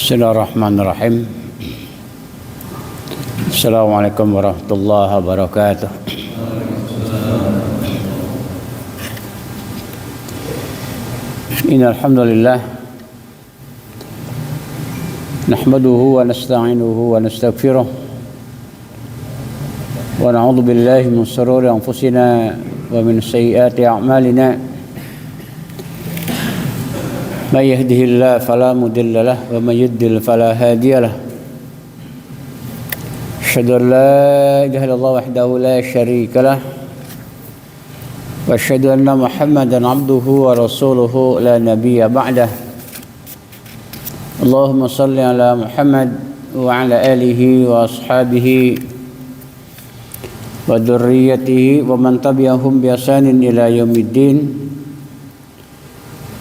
Bismillahirrahmanirrahim. Assalamualaikum warahmatullahi wabarakatuh. Innal hamdalillah nahmaduhu wa nasta'inuhu wa nastaghfiruh wa na'udzu billahi min shururi anfusina wa min sayyiati a'malina. من يهده الله فلا مضل له ومن يضلل فلا هادي له أشهد أن لا إله إلا الله وحده لا شريك له وأشهد أن محمدا عبده ورسوله لا نبي بعده اللهم صل على محمد وعلى آله وأصحابه وذريته ومن تبعهم بإحسان إلى يوم الدين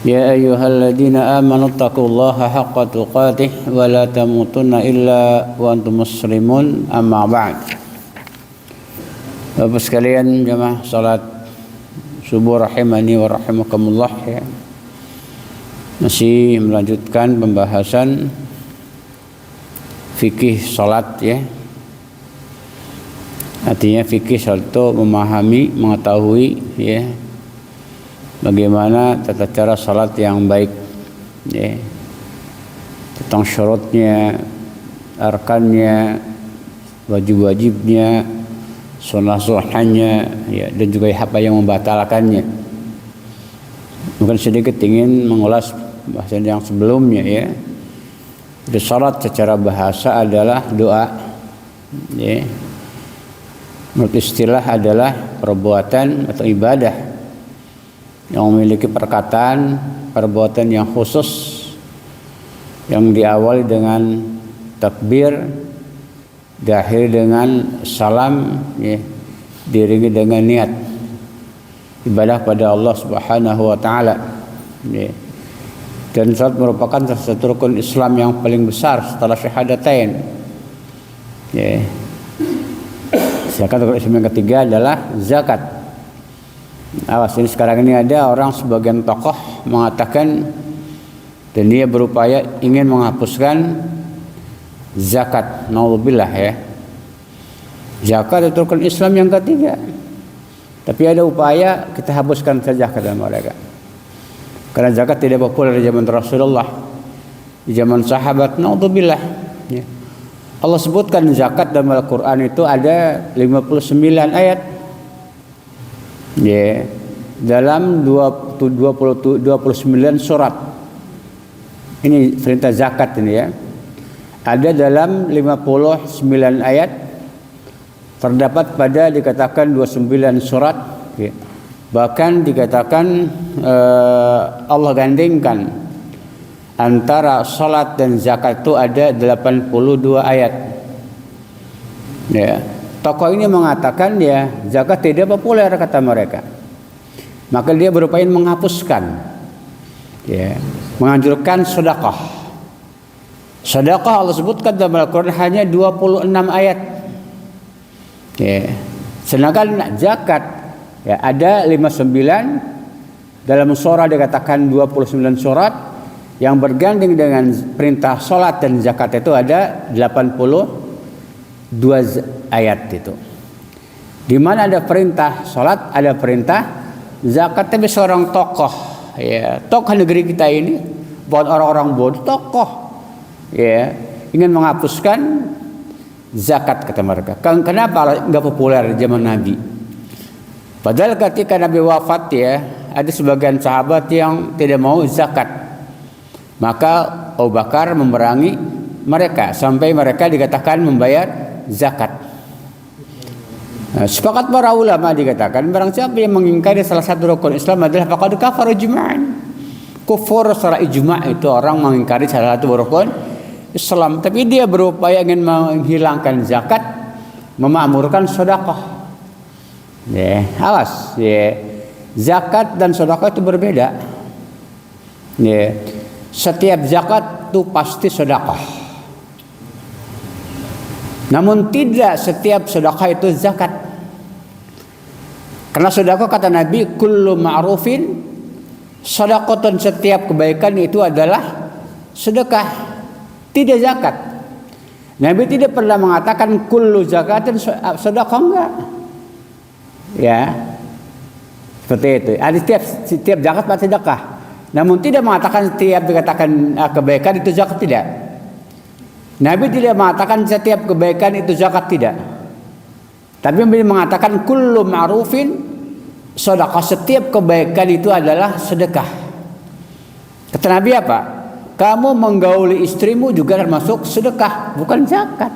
يا أيها الذين آمنوا اتقوا الله حق تقاته ولا تموتن إلا وأنتم مسلمون أما بعد. Bapak sekalian jamaah salat subuh rahimani wa rahimakumullah ya. Masih melanjutkan pembahasan fikih salat ya. Artinya fikih salat itu memahami, mengetahui ya bagaimana tata cara salat yang baik ya, tentang syaratnya, arkannya, wajib-wajibnya, sunnah-sunnahnya ya, dan juga apa yang membatalkannya. Mungkin sedikit ingin mengulas bahasan yang sebelumnya ya. Jadi salat secara bahasa adalah doa ya. Menurut istilah adalah perbuatan atau ibadah yang memiliki perkataan, perbuatan yang khusus yang diawali dengan takbir, diakhiri dengan salam ya, diiringi dengan niat ibadah pada Allah Subhanahu wa taala ya. Dan salat merupakan salah satu rukun Islam yang paling besar setelah syahadatain ya. Sedangkan rukun Islam yang ketiga adalah zakat. Awas, ini sekarang ini ada orang sebagian tokoh mengatakan dan dia berupaya ingin menghapuskan zakat. Naudzubillah ya. Zakat itu rukun Islam yang ketiga. Tapi ada upaya kita hapuskan saja kata mereka. Karena zakat tidak populer di zaman Rasulullah, di zaman sahabat. Naudzubillah ya. Allah sebutkan zakat dalam Al-Qur'an itu ada 59 ayat. Ya, dalam 29 surat. Ini perintah zakat ini ya. Ada dalam 59 ayat. Terdapat pada dikatakan 29 surat ya. Bahkan dikatakan Allah gandengkan antara salat dan zakat itu ada 82 ayat. Ya. Tokoh ini mengatakan ya zakat tidak populer kata mereka. Maka dia berupaya menghapuskan ya, menganjurkan sedekah. Sedekah Allah sebutkan dalam Al-Qur'an hanya 26 ayat. Ya. Sedangkan zakat ya ada 59 dalam surah dikatakan 29 surat yang bergandeng dengan perintah salat dan zakat itu ada 82 ayat itu. Di mana ada perintah salat, ada perintah zakat. Tapi seorang tokoh ya, tokoh negeri kita ini buat orang-orang bodoh, tokoh ya, ingin menghapuskan zakat kata mereka. Kenapa enggak populer di zaman Nabi? Padahal ketika Nabi wafat ya, ada sebagian sahabat yang tidak mau zakat. Maka Abu Bakar memerangi mereka sampai mereka dikatakan membayar zakat. Sepakat para ulama dikatakan barang siapa yang mengingkari salah satu rukun Islam adalah faqad kafara ijma'an. Kufur secara ijma' itu orang mengingkari salah satu rukun Islam, tapi dia berupaya ingin menghilangkan zakat, memakmurkan sedekah. Ya, awas ya. Zakat dan sedekah itu berbeda. Ya. Setiap zakat itu pasti sedekah. Namun tidak setiap sedekah itu zakat. Karena sedekah kata Nabi kullu ma'rufin sedekah, setiap kebaikan itu adalah sedekah. tidak zakat. Nabi tidak pernah mengatakan kullu zakatin sedekah, enggak. Ya. Seperti itu. Ada setiap zakat pasti sedekah. Namun tidak mengatakan setiap dikatakan kebaikan itu zakat, tidak. Nabi tidak mengatakan setiap kebaikan itu zakat, tidak. Tapi Nabi mengatakan kullu ma'rufin sedekah, setiap kebaikan itu adalah sedekah. Kata Nabi apa? Kamu menggauli istrimu juga termasuk sedekah, bukan zakat.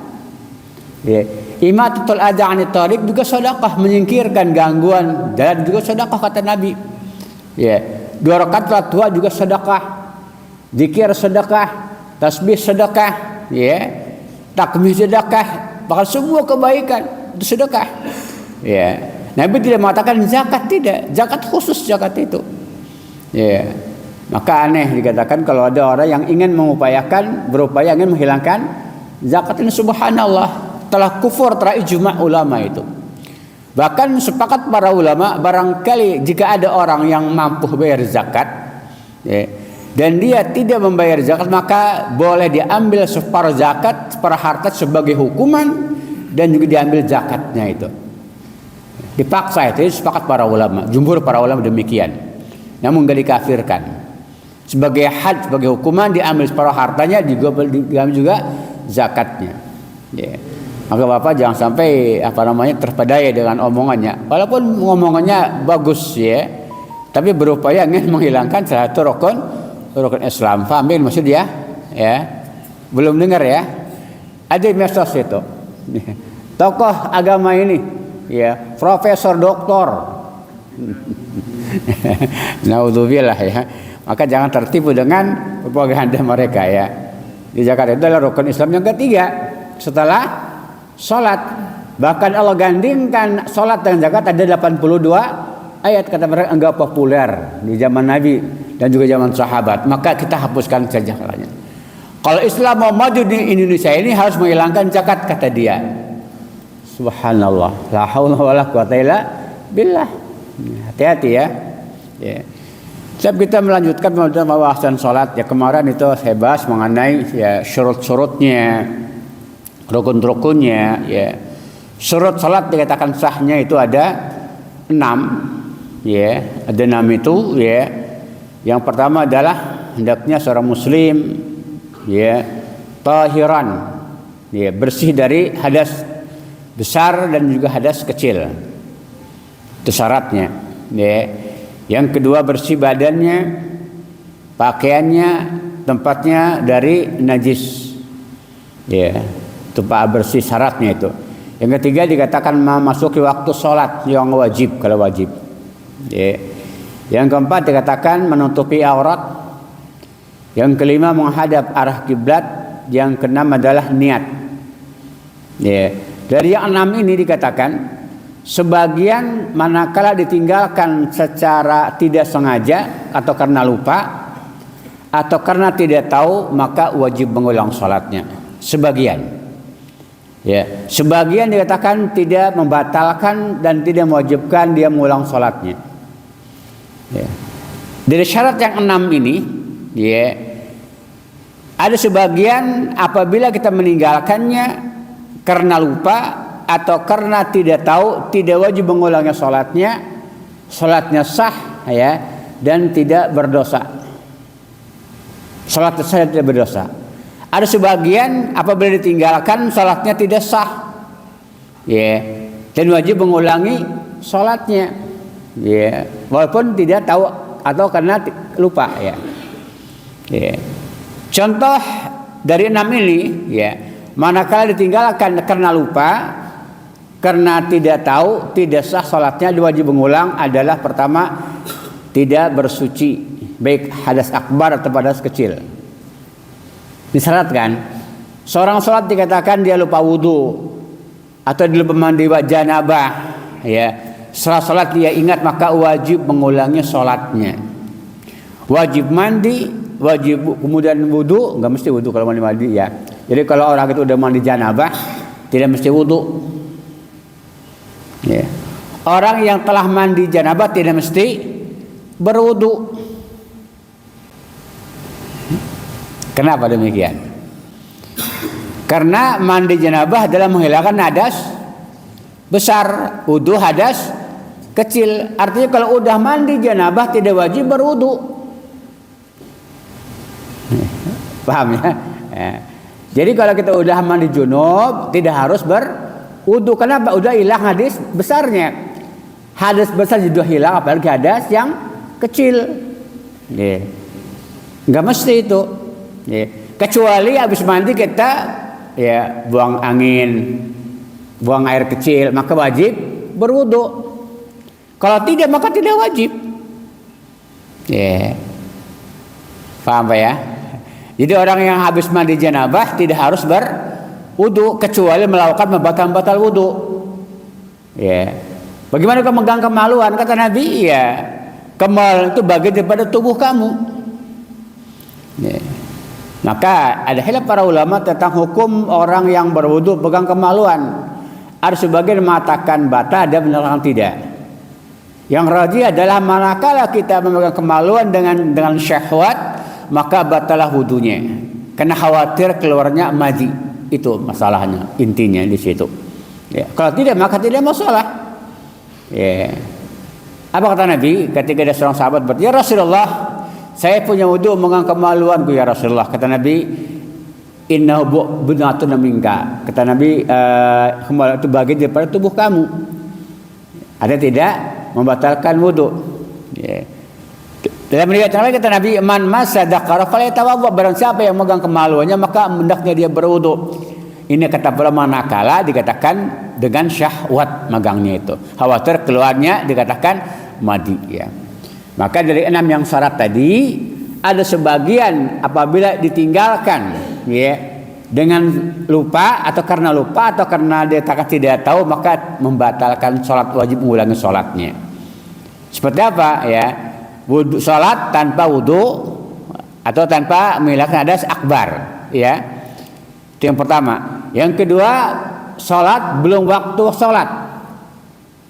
Ya. Imatatul adha 'anit thariq juga sedekah, menyingkirkan gangguan dan juga sedekah kata Nabi. Ya. 2 rakaat salat duha juga sedekah. Zikir sedekah, tasbih sedekah, ya. Takbir sedekah, bahkan semua kebaikan itu sedekah. Ya. Nabi tidak mengatakan zakat, tidak. Zakat khusus zakat itu. Ya. Maka aneh dikatakan kalau ada orang yang ingin berupaya ingin menghilangkan zakat ini, subhanallah, telah kufur, telah ijma' ulama itu. Bahkan sepakat para ulama, barangkali jika ada orang yang mampu bayar zakat, ya, dan dia tidak membayar zakat, maka boleh diambil separuh zakat, separuh harta sebagai hukuman, dan juga diambil zakatnya itu. Dipaksa itu, sepakat para ulama, jumhur para ulama demikian. Namun gak dikafirkan. Sebagai had, sebagai hukuman diambil separuh hartanya, diambil juga zakatnya. Ya. Maka Bapak jangan sampai terpedaya dengan omongannya. Walaupun omongannya bagus ya, tapi berupaya ingin menghilangkan salah satu rukun Islam. Paham maksud dia? Ya. Belum dengar ya? Ada medsos itu. Tokoh agama ini, ya, profesor doktor. Naudzubillah ya. Maka jangan tertipu dengan propaganda mereka ya. Di Jakarta itu adalah rukun Islam yang ketiga setelah salat. Bahkan Allah gandingkan salat dengan zakat, ada 82 ayat kata mereka enggak populer di zaman Nabi dan juga zaman sahabat. Maka kita hapuskan saja kalanya. Kalau Islam mau maju di Indonesia ini harus menghilangkan zakat kata dia. Subhanallah. La haula wala quwata illa billah. Hati-hati ya. Ya. Setiap kita melanjutkan pembahasan salat ya, kemarin itu saya bahas mengenai ya syurut-syurutnya, rukun-rukunnya ya. Syurut salat dikatakan sahnya itu ada 6 ya, ada 6 itu ya. Yang pertama adalah hendaknya seorang muslim ya tahiran ya, bersih dari hadas besar dan juga hadas kecil. Itu syaratnya ya. Yang kedua bersih badannya, pakaiannya, tempatnya dari najis. Ya, itu bersih syaratnya itu. Yang ketiga dikatakan memasuki waktu sholat yang wajib kalau wajib. Ya. Yang keempat dikatakan menutupi aurat. Yang kelima menghadap arah kiblat. Yang keenam adalah niat. Ya. Dari yang 6 ini dikatakan sebagian manakala ditinggalkan secara tidak sengaja atau karena lupa atau karena tidak tahu, maka wajib mengulang salatnya. Sebagian. Ya, sebagian dikatakan tidak membatalkan dan tidak mewajibkan dia mengulang salatnya. Ya. Dari syarat yang 6 ini, ya, ada sebagian apabila kita meninggalkannya karena lupa atau karena tidak tahu, tidak wajib mengulangnya salatnya sah ya, dan tidak berdosa. Salatnya sah dan tidak berdosa. Ada sebagian apabila ditinggalkan salatnya tidak sah ya, dan wajib mengulangi salatnya ya, walaupun tidak tahu atau karena lupa ya. Ya. Contoh dari 6 ini ya, manakala ditinggalkan karena lupa, karena tidak tahu, tidak sah salatnya, diwajib mengulang adalah pertama tidak bersuci, baik hadas akbar atau hadas kecil. Disyaratkan seorang salat dikatakan dia lupa wudu atau dia lupa mandi janabah ya, setelah salat dia ingat, maka wajib mengulangi salatnya. Wajib mandi, wajib kemudian wudu, enggak mesti wudu kalau mandi ya. Jadi kalau orang itu udah mandi janabah tidak mesti wudu. Ya. Orang yang telah mandi janabah tidak mesti berwudu. Kenapa demikian? Karena mandi janabah adalah menghilangkan hadas besar, wudu hadas kecil. Artinya kalau udah mandi janabah tidak wajib berwudu. Paham ya? Jadi kalau kita udah mandi junub tidak harus berwudu. Kenapa? Udah hilang hadas besarnya. Hadas besar sudah hilang, apalagi hadas yang kecil. Nggak mesti itu. Kecuali habis mandi kita buang angin, buang air kecil, maka wajib berwudu. Kalau tidak maka tidak wajib. Paham Pak ya? Jadi orang yang habis mandi janabah tidak harus berwudu kecuali melakukan batal wudu. Bagaimana kamu megang kemaluan? Kata Nabi, kemal itu bagian daripada tubuh kamu. Maka ada khilaf para ulama tentang hukum orang yang berwudu pegang kemaluan. Ada sebagian mengatakan batal, ada menyatakan tidak. Yang rajih adalah manakala kita memegang kemaluan dengan syahwat, maka batalah wudunya. Karena khawatir keluarnya madi. Itu masalahnya, intinya di situ. Kalau tidak maka tidak masalah. Apa kata Nabi ketika ada seorang sahabat bertanya, "Ya Rasulullah, saya punya wudu memegang kemaluanku ya Rasulullah." Kata Nabi, "Innahu bunatun minka." Kata Nabi, kemaluan itu bagian daripada tubuh kamu. Ada tidak membatalkan wudu. Dalam riwayat yang lain kata Nabi, "Man massa dzakara falyatawadda." Barang siapa yang memegang kemaluannya maka hendaknya dia berwudu. Ini kata para manakala dikatakan dengan syahwat megangnya itu. Khawatir keluarnya dikatakan madi ya. Maka dari 6 yang syarat tadi ada sebagian apabila ditinggalkan dengan lupa atau karena dia tidak tahu maka membatalkan sholat, wajib mengulangi sholatnya. Seperti apa ya? Wudu, sholat tanpa wudu atau tanpa menghilangkan hadas akbar ya. Itu yang pertama. Yang kedua, sholat belum waktu sholat.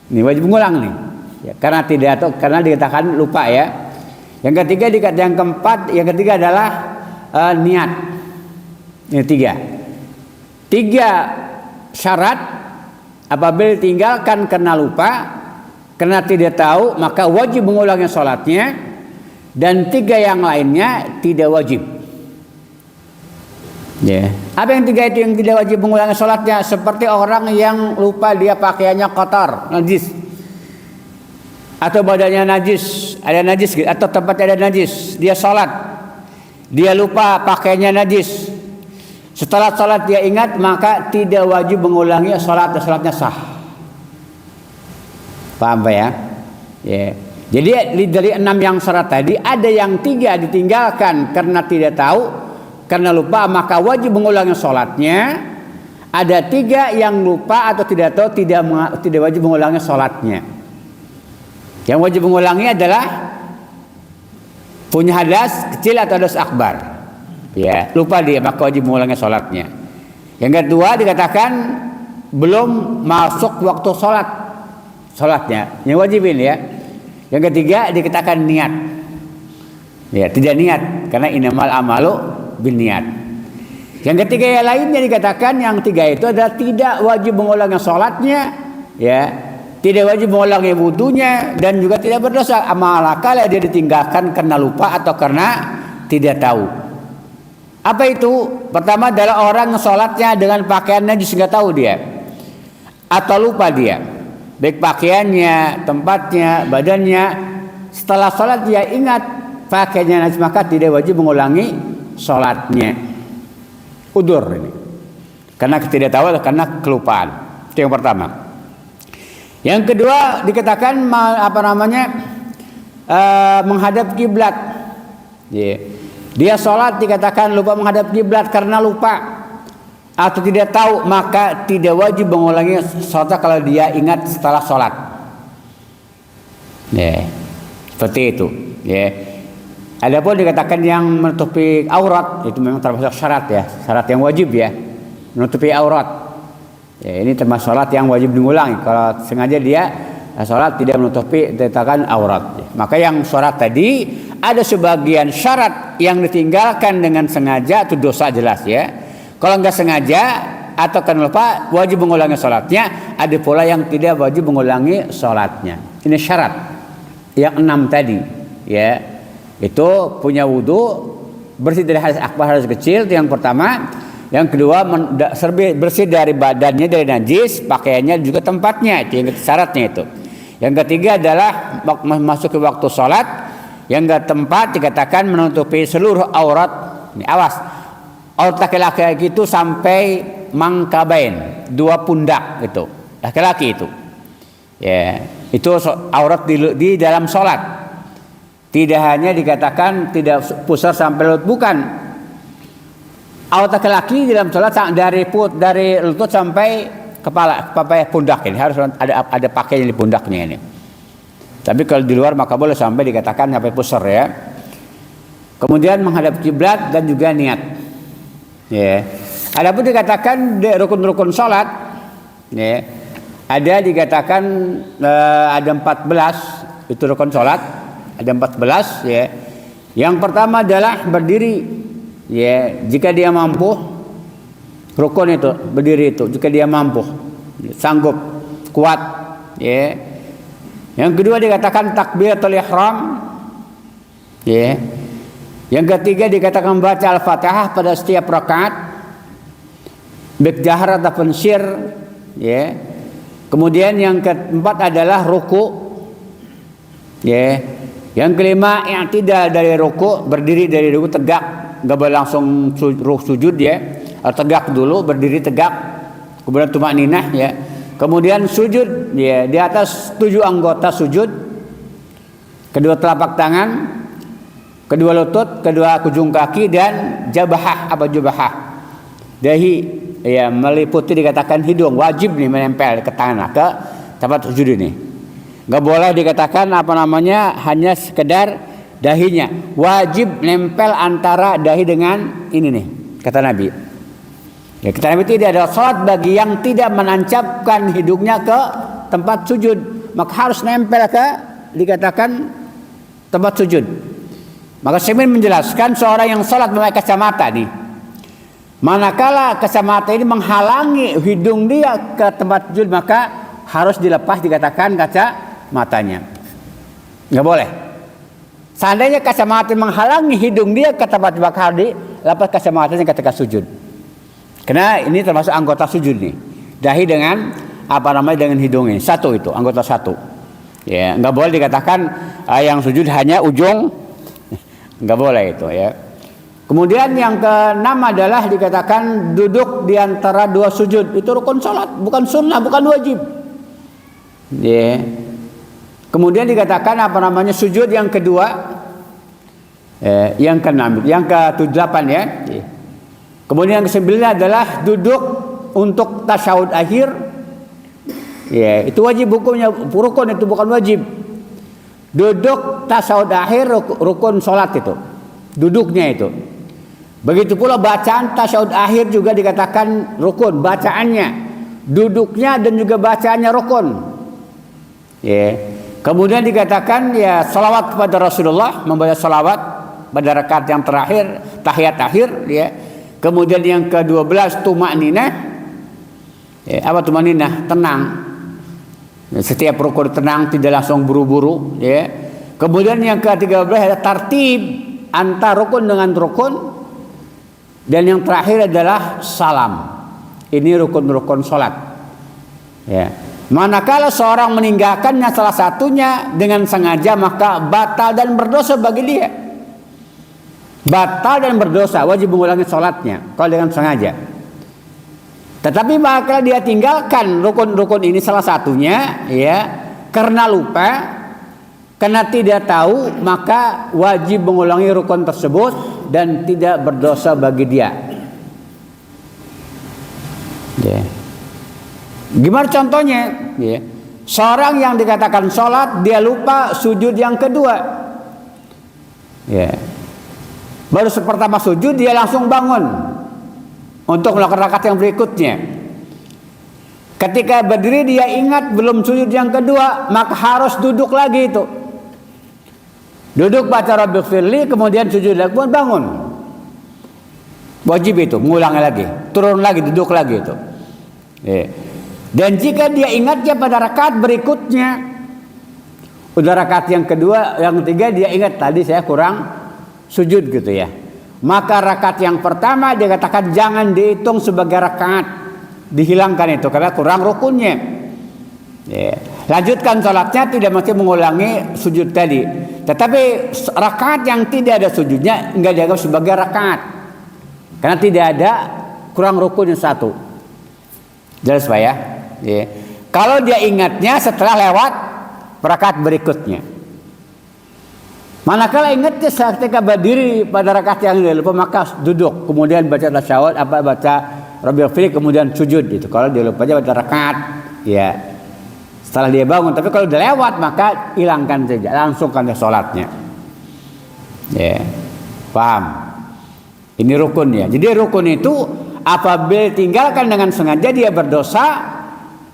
Ini wajib mengulang nih. Karena dikatakan lupa ya. Yang ketiga adalah niat. Ini 3 syarat apabila ditinggalkan karena lupa, karena tidak tahu maka wajib mengulangi sholatnya, dan 3 yang lainnya tidak wajib. Apa yang 3 itu yang tidak wajib mengulangi sholatnya? Seperti orang yang lupa dia pakaiannya kotor, najis, atau badannya najis, ada najis atau tempatnya ada najis, dia sholat, dia lupa pakaiannya najis. Setelah sholat dia ingat maka tidak wajib mengulangi sholat, sholatnya sah. Paham Pak ya? Jadi dari 6 yang syarat tadi ada yang 3 ditinggalkan karena tidak tahu, karena lupa maka wajib mengulangi sholatnya. Ada 3 yang lupa atau tidak tahu tidak wajib mengulangi sholatnya. Yang wajib mengulangi adalah punya hadas kecil atau hadas akbar. Lupa dia maka wajib mengulangi sholatnya. Yang kedua dikatakan belum masuk waktu sholatnya. Yang wajibin ya. Yang ketiga dikatakan niat. Tidak niat karena innamal amalu binniat. Yang ketiga yang lainnya dikatakan yang 3 itu adalah tidak wajib mengulangi sholatnya, tidak wajib mengulangi wudunya, dan juga tidak berdosa. Manakala dia ditinggalkan karena lupa atau karena tidak tahu. Apa itu? Pertama adalah orang sholatnya dengan pakaiannya najis, nggak tahu dia, atau lupa dia, baik pakaiannya, tempatnya, badannya. Setelah sholat dia ingat pakaiannya najis maka tidak wajib mengulangi sholatnya. Udur ini karena ketidaktahuan, karena kelupaan. Itu yang pertama. Yang kedua dikatakan menghadap kiblat. Dia sholat dikatakan lupa menghadap kiblat karena lupa atau tidak tahu, maka tidak wajib mengulangi sholat kalau dia ingat setelah sholat. Seperti itu. Adapun dikatakan yang menutupi aurat itu memang termasuk syarat yang wajib menutupi aurat. Ini termasuk sholat yang wajib diulangi. Kalau sengaja dia sholat tidak menutupi dikatakan aurat. Maka yang sholat tadi ada sebagian syarat yang ditinggalkan dengan sengaja itu dosa jelas Kalau nggak sengaja atau karena lupa wajib mengulangi sholatnya. Ada pula yang tidak wajib mengulangi sholatnya. Ini syarat yang 6 tadi, ya. Itu punya wudu, bersih dari hadas akbar, hadas kecil, itu yang pertama. Yang kedua, bersih dari badannya, dari najis, pakaiannya juga tempatnya, itu yang syaratnya itu. Yang ketiga adalah masuk ke waktu sholat, yang enggak tempat dikatakan menutupi seluruh aurat. Ini awas, aurat laki-laki itu sampai mangkabain, 2 pundak itu, laki-laki itu. Ya, itu aurat di dalam sholat. Tidak hanya dikatakan tidak pusar sampai lutut, bukan. Aurat laki-laki di dalam sholat dari lutut sampai kepala, pundak ini harus ada pakaian di pundaknya ini. Tapi kalau di luar maka boleh sampai dikatakan sampai pusar, ya. Kemudian menghadap kiblat dan juga niat. Ya. Adapun dikatakan rukun-rukun sholat, ya, ada dikatakan ada 14 itu rukun sholat. Ada 14, ya. Yang pertama adalah berdiri, ya. Jika dia mampu, rukun itu berdiri itu. Jika dia mampu, sanggup, kuat, ya. Yang kedua dikatakan takbiratul ihram, ya. Yang ketiga dikatakan baca al-fatihah pada setiap rakaat, baik jahar ataupun sir, ya. Kemudian yang keempat adalah ruku, ya. Yang kelima, i'tidal dari ruku, berdiri dari ruku tegak, enggak boleh langsung sujud, ya. Tegak dulu, berdiri tegak, kemudian tumakninah, ya. Kemudian sujud, ya, di atas 7 anggota sujud. Kedua telapak tangan, kedua lutut, kedua ujung kaki, dan jabahah dahi, ya, meliputi dikatakan hidung, wajib nih menempel ke tanah, ke tempat sujud ini. Nggak boleh dikatakan hanya sekedar dahinya, wajib nempel antara dahi dengan ini nih, kata Nabi. Ya, kata Nabi tidak ada sholat bagi yang tidak menancapkan hidungnya ke tempat sujud, maka harus nempel ke dikatakan tempat sujud. Maka Syaikhul menjelaskan seorang yang sholat memakai kacamata nih, manakala kacamata ini menghalangi hidung dia ke tempat sujud, maka harus dilepas dikatakan kacamatanya. Nggak boleh. Seandainya kacamata menghalangi hidung dia ke tempat sujud, maka harus dilepas kacamatanya ketika sujud. Karena ini termasuk anggota sujud nih. Dahi dengan dengan hidung ini. Satu itu, anggota satu. Ya, nggak boleh dikatakan yang sujud hanya ujung. Nggak boleh itu, ya. Kemudian yang keenam adalah dikatakan duduk di antara 2 sujud. Itu rukun salat, bukan sunnah, bukan wajib. Ya. Kemudian dikatakan sujud yang kedua, yang ke-6, yang ke-8, ya. Kemudian yang ke-9 adalah duduk untuk tasyahud akhir. Ya, itu wajib hukumnya, rukun itu bukan wajib. Duduk tasyahud akhir rukun salat itu. Duduknya itu. Begitu pula bacaan tasyahud akhir juga dikatakan rukun, bacaannya, duduknya dan juga bacaannya rukun. Ya. Kemudian dikatakan ya salawat kepada Rasulullah, membaca salawat pada rakaat yang terakhir, tahiyat akhir, ya. Kemudian yang ke-12 tumakninah. Ya, apa tumakninah? Tenang. Setiap rukun tenang, tidak langsung buru-buru, ya. Kemudian yang ke-13 ada tartib antar rukun dengan rukun. Dan yang terakhir adalah salam. Ini rukun-rukun salat. Ya. Manakala seorang meninggalkannya salah satunya dengan sengaja, maka batal dan berdosa bagi dia. Batal dan berdosa, wajib mengulangi salatnya kalau dengan sengaja. Tetapi maka dia tinggalkan rukun-rukun ini salah satunya, ya, karena lupa, karena tidak tahu, maka wajib mengulangi rukun tersebut dan tidak berdosa bagi dia. Ya. Gimana contohnya? Ya. Seorang yang dikatakan sholat, dia lupa sujud yang kedua. Ya. Baru pertama sujud, dia langsung bangun untuk melakukan rakaat yang berikutnya. Ketika berdiri dia ingat belum sujud yang kedua, maka harus duduk lagi itu. Duduk baca Rabbighfirli, kemudian sujud lagi, bangun. Wajib itu mengulangi lagi, turun lagi, duduk lagi itu. Dan jika dia ingatnya pada rakaat berikutnya, udah rakaat yang kedua, yang ketiga dia ingat tadi saya kurang sujud gitu ya. Maka rakaat yang pertama dia katakan jangan dihitung sebagai rakaat, dihilangkan itu karena kurang rukunnya. Lanjutkan sholatnya, tidak mesti mengulangi sujud tadi. Tetapi rakaat yang tidak ada sujudnya enggak dianggap sebagai rakaat karena tidak ada kurang rukun yang satu. Jelas Pak ya? Kalau dia ingatnya setelah lewat rakaat berikutnya. Manakala ingatnya ketika berdiri pada rakaat yang dia lupa, maka duduk, kemudian baca tasyahud, baca Rabbil Fili, kemudian sujud itu. Kalau dia lupa aja baca rakaat, ya setelah dia bangun. Tapi kalau udah lewat maka hilangkan saja, langsungkan sholatnya. Ya, paham? Ini rukun ya. Jadi rukun itu apabila tinggalkan dengan sengaja dia berdosa.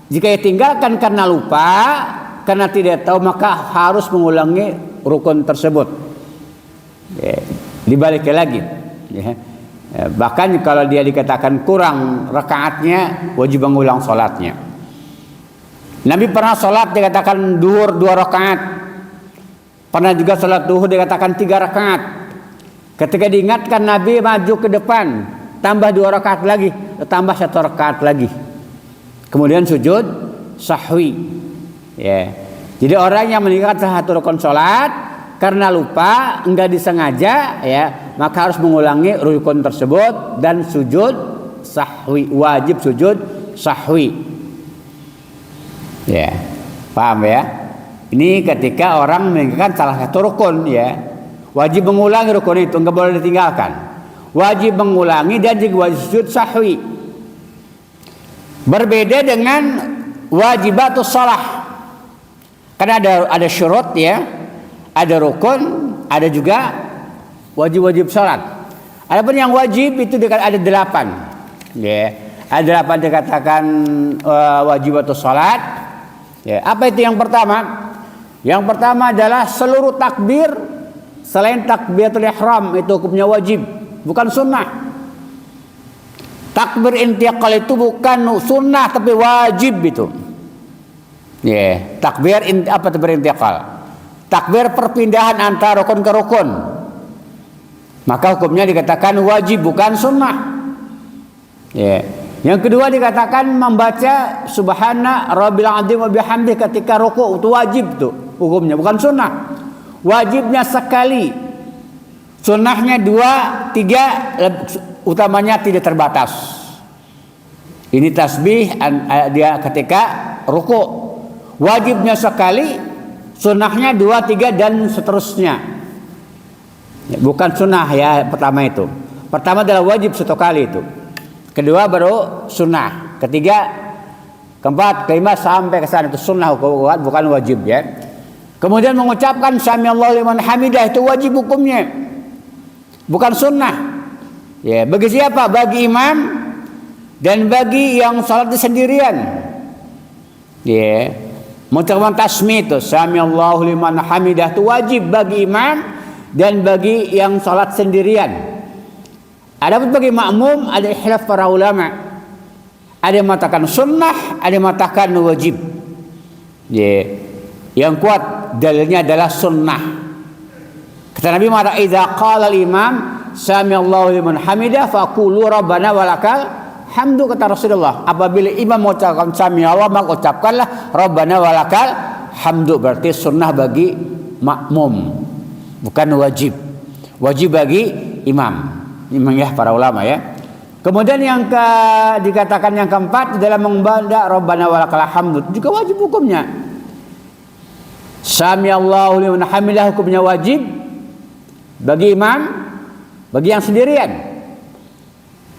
Jika dia tinggalkan karena lupa, karena tidak tahu, maka harus mengulangi rukun tersebut. Dibalik lagi. Bahkan kalau dia dikatakan kurang rakaatnya, wajib mengulang sholatnya. Nabi pernah sholat dikatakan duhur 2 rakaat. Pernah juga sholat duhur dikatakan 3 rakaat. Ketika diingatkan Nabi maju ke depan, tambah 2 rakaat lagi, tambah 1 rakaat lagi. Kemudian sujud sahwi. Jadi orang yang meninggalkan salah satu rukun sholat karena lupa, enggak disengaja, maka harus mengulangi rukun tersebut dan sujud sahwi, wajib sujud sahwi. Paham ya? Ini ketika orang meninggalkan salah satu rukun, wajib mengulangi rukun itu, enggak boleh ditinggalkan. Wajib mengulangi dan juga wajib sujud sahwi. Berbeda dengan wajibatus shalah. Karena ada syurut ada rukun, ada juga wajib-wajib salat. Adapun yang wajib itu ada 8. Ada 8 dikatakan wajibatus salat. Apa itu yang pertama? Yang pertama adalah seluruh takbir selain takbiratul ihram itu hukumnya wajib, bukan sunnah. Takbir intiqal itu bukan sunnah tapi wajib itu. Takbir intiqal? Takbir perpindahan antara rukun ke rukun. Maka hukumnya dikatakan wajib bukan sunnah. Yang kedua dikatakan membaca subhana rabbil azim wa bihamdi ketika ruku, itu wajib tuh hukumnya, bukan sunnah. Wajibnya sekali. Sunnahnya 2, 3, utamanya tidak terbatas. Ini tasbih dia ketika ruku. Wajibnya sekali, sunnahnya 2, 3 dan seterusnya. Bukan sunnah pertama itu. Pertama adalah wajib 1 kali itu. Kedua baru sunnah. Ketiga, keempat, kelima sampai ke sana itu sunnah, bukan wajib Kemudian mengucapkan sami Allahu liman hamidah itu wajib hukumnya, bukan sunnah. Bagi siapa? Bagi imam dan bagi yang salat sendirian. Mengucapkan tasmih itu sami Allahu liman hamidah itu wajib bagi imam dan bagi yang salat sendirian. Adapun bagi makmum ada khilaf para ulama. Ada yang mengatakan sunnah, ada yang mengatakan wajib. Yang kuat dalilnya adalah sunnah. Kata Nabi mengatakan idza qala al-imam sami Allahu liman hamidah faqulu rabbana walakal hamdu, kata Rasulullah. Apabila imam mengucapkan sami Allah, maka ucapkanlah rabbana walakal hamdu. Berarti sunnah bagi makmum, bukan wajib. Wajib bagi imam. Ini para ulama Kemudian yang dikatakan yang keempat dalam membaca rabbana walakal hamdu juga wajib hukumnya. Sami Allahu liman hamidah hukumnya wajib bagi imam, bagi yang sendirian.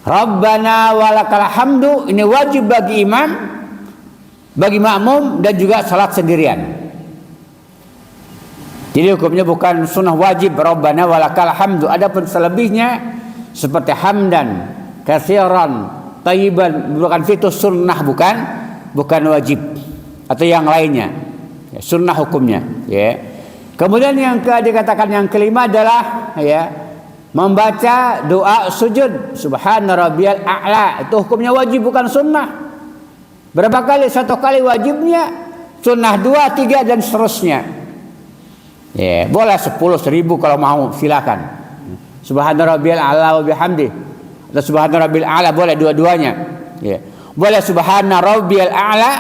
Rabbana walakal hamdu ini wajib bagi imam, bagi makmum dan juga salat sendirian. Jadi hukumnya bukan sunnah, wajib Rabbana walakal hamdu. Adapun selebihnya seperti hamdan, katsiran, thayyiban bukan fitus sunnah, bukan wajib atau yang lainnya. Sunnah hukumnya. Kemudian yang dikatakan yang kelima adalah Membaca doa sujud subhana rabbiyal a'la itu hukumnya wajib bukan sunnah. Berapa kali? 1 kali wajibnya, sunnah 2, 3 dan seterusnya. Ya, boleh 10, 1000 kalau mau, silakan. Subhana rabbiyal a'la wa bihamdi atau subhana rabbil a'la boleh dua-duanya. Ya. Boleh subhana rabbiyal a'la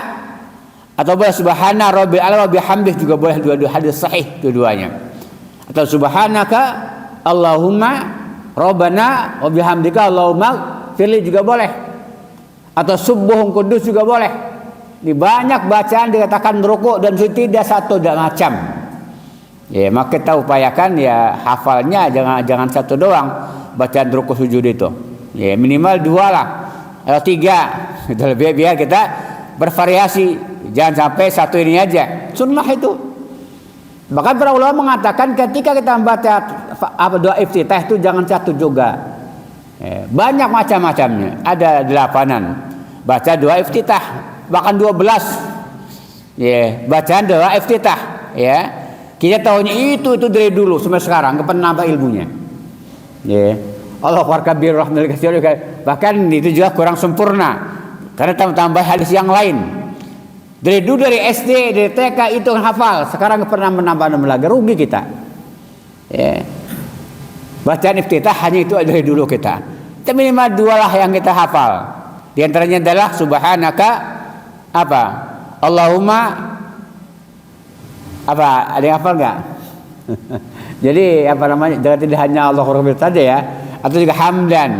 atau boleh subhana rabbil a'la wa bihamdi juga boleh, dua-dua hadis sahih dua-duanya. Atau subhanaka Allahumma Rabbana wa bihamdika Allahumma firli juga boleh. Atau subuhun kudus juga boleh. Ini banyak bacaan dikatakan rukuk dan sujud, tidak satu dan macam. Ya, maka kita upayakan ya hafalnya jangan satu doang bacaan rukuk sujud itu. Ya, minimal 2 lah. Atau 3. Itu lebih biar kita bervariasi. Jangan sampai satu ini aja. Sunnah itu. Bahkan para ulama mengatakan ketika kita membaca doa iftitah itu jangan satu juga. Banyak macam-macamnya. Ada 8-an baca doa iftitah, bahkan 12. Ya, bacaan doa iftitah. Ya, kita tahunya itu dari dulu sampai sekarang, nggak pernah nambah ilmunya. Ya, Allah warkabir rahmatil kasir. Bahkan itu juga kurang sempurna karena tambah hadis yang lain. Dari dulu, dari SD, dari TK itu hafal. Sekarang pernah menambah lagi, rugi kita. Ya. Bacaan iftitah hanya itu dari dulu kita. Tapi minimal 2 lah yang kita hafal. Di antaranya adalah subhanaka apa? Allahumma apa? Ada yang hafal enggak? Jadi apa namanya? Jangan tidak hanya Allahu Rabbil saja ya, atau juga hamdan,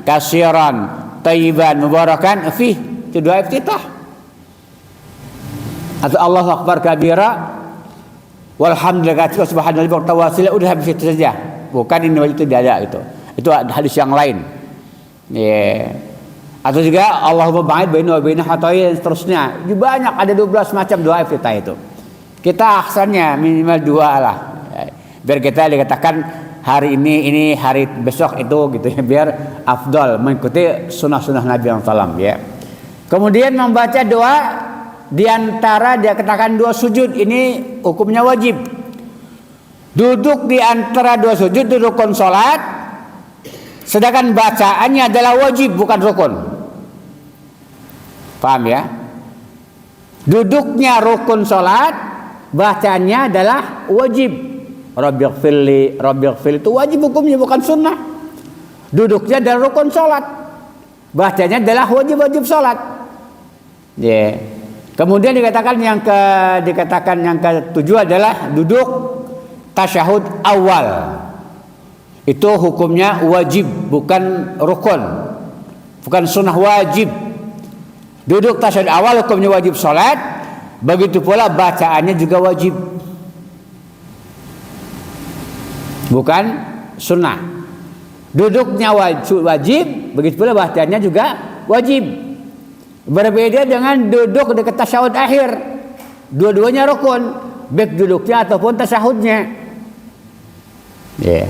kasiran, thayyiban, mubarakan fi. Itu doa iftitah. Atau Allahu Akbar kabira walhamdulillah katsira subhanallah wa tawasila, udah habis itu saja. Bukan ini itu tidak ada itu. Itu hadis yang lain. Ya. Atau juga Allahumma ba'id baina wa baina khataya dan seterusnya. Banyak, ada 12 macam doa iftitah itu. Kita aksannya minimal 2 lah. Biar kita dikatakan hari ini hari besok itu gitu ya, biar afdal mengikuti sunnah-sunnah Nabi SAW ya. Kemudian membaca doa di antara dia katakan 2 sujud ini hukumnya wajib. Duduk di antara 2 sujud di rukun salat, sedangkan bacaannya adalah wajib bukan rukun. Paham ya? Duduknya rukun salat, bacaannya adalah wajib. Rabbighfirli itu wajib hukumnya bukan sunnah. Duduknya adalah rukun salat, bacanya adalah wajib salat. Ya. Kemudian dikatakan yang ke-7 adalah duduk tasyahud awal. Itu hukumnya wajib bukan rukun. Bukan sunnah, wajib. Duduk tasyahud awal hukumnya wajib salat, begitu pula bacaannya juga wajib. Bukan sunnah. Duduknya wajib, begitu pula bacaannya juga wajib. Berbeda dengan duduk dekat tasyahud akhir. Dua-duanya rukun, baik duduknya ataupun tasyahudnya. Yeah.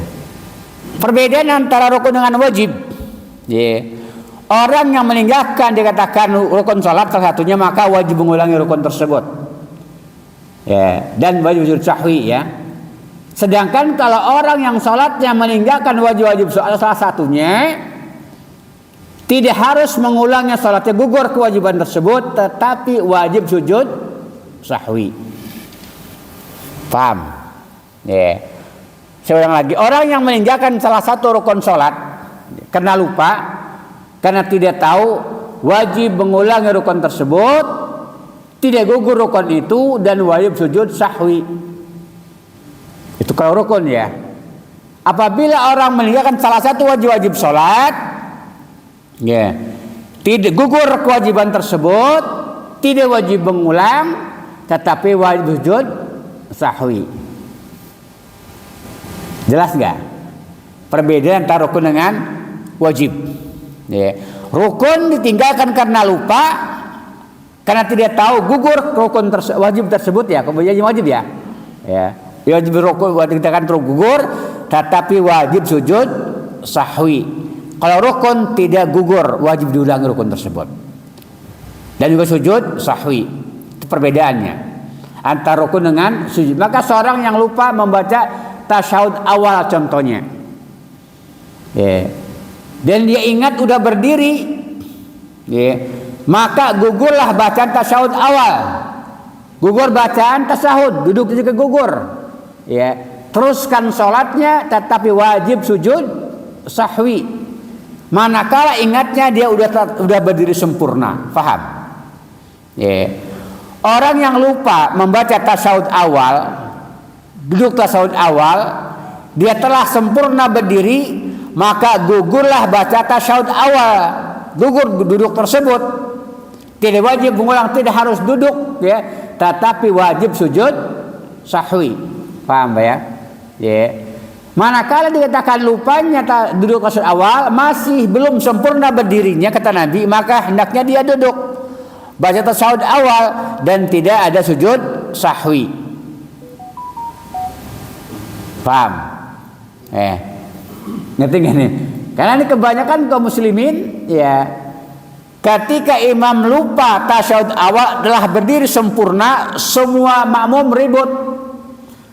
Perbedaan antara rukun dengan wajib. Yeah. Orang yang meninggalkan dikatakan rukun salat salah satunya, maka wajib mengulangi rukun tersebut. Yeah. Dan wajib sujud sahwi ya. Sedangkan kalau orang yang salatnya meninggalkan wajib salat salah satunya, tidak harus mengulangnya, salatnya gugur kewajiban tersebut, tetapi wajib sujud sahwi. Paham? Ya. Saya ulang lagi, orang yang meninggalkan salah satu rukun salat karena lupa, karena tidak tahu, wajib mengulangi rukun tersebut, tidak gugur rukun itu dan wajib sujud sahwi. Itu kalau rukun ya. Apabila orang meninggalkan salah satu wajib salat, ya, tidak gugur kewajiban tersebut, tidak wajib mengulang, tetapi wajib sujud sahwi. Jelas nggak? Perbedaan antara rukun dengan wajib. Ya. Rukun ditinggalkan karena lupa, karena tidak tahu, gugur rukun wajib tersebut ya, kemudian wajib ya. Ya, wajib rukun ditinggalkan terus gugur, tetapi wajib sujud sahwi. Kalau rukun tidak gugur, wajib diulangi rukun tersebut. Dan juga sujud sahwi. Itu perbedaannya antara rukun dengan sujud. Maka seorang yang lupa membaca tasyahud awal contohnya, Ya. Dan dia ingat udah berdiri, ya, maka gugurlah bacaan tasyahud awal. Gugur bacaan tasyahud, duduk juga gugur. Ya, teruskan sholatnya, tetapi wajib sujud sahwi. Manakala ingatnya dia udah berdiri sempurna, paham? Ya. Orang yang lupa membaca tasyahud awal, duduk tasyahud awal, dia telah sempurna berdiri, maka gugurlah baca tasyahud awal, gugur duduk tersebut. Tidak wajib mengulang, tidak harus duduk, ya, tetapi wajib sujud sahwi. Paham ya? Ya. Manakala dikatakan lupanya duduk tasyahud awal, masih belum sempurna berdirinya kata Nabi, maka hendaknya dia duduk baca tasyahud awal dan tidak ada sujud sahwi. Paham? Ngerti gak nih? Karena ini kebanyakan kaum muslimin, ya, ketika imam lupa tasyahud awal telah berdiri sempurna, semua makmum ribut,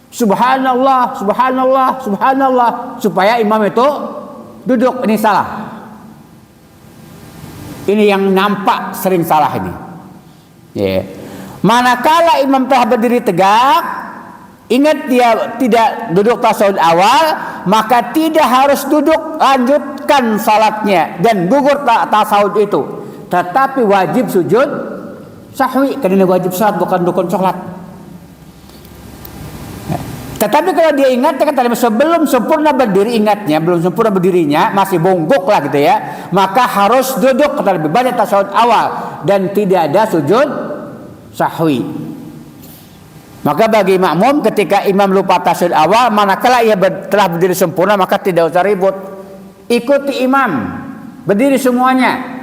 subhanallah, subhanallah, subhanallah, supaya imam itu duduk. Ini salah. Ini yang nampak sering salah ini. Ya. Manakala imam telah berdiri tegak, ingat dia tidak duduk tasyahud awal, maka tidak harus duduk, lanjutkan salatnya dan gugur tasyahud itu. Tetapi wajib sujud sahwi, karena wajib salat bukan rukun salat. Tetapi kalau dia ingat, kata sebelum sempurna berdiri, ingatnya belum sempurna berdirinya, masih bongkok lah gitu ya, maka harus duduk, kata lebih banyak tasyahud awal dan tidak ada sujud sahwi. Maka bagi makmum ketika imam lupa tasyahud awal, manakala ia telah berdiri sempurna, maka tidak usah ribut, ikuti imam, berdiri semuanya.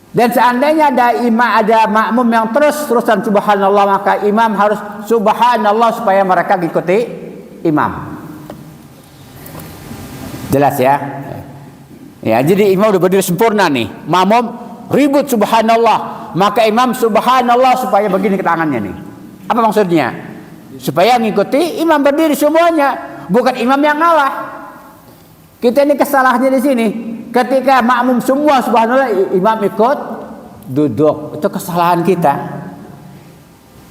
Dan seandainya ada makmum yang terus-terusan subhanallah, maka imam harus subhanallah supaya mereka ikuti imam. Jelas ya? Ya, jadi imam udah berdiri sempurna nih, makmum ribut subhanallah, maka imam subhanallah supaya begini ke tangannya nih. Apa maksudnya? Supaya ngikuti imam berdiri semuanya, bukan imam yang ngalah. Kita ini kesalahannya di sini. Ketika makmum semua subhanallah, imam ikut duduk, itu kesalahan kita.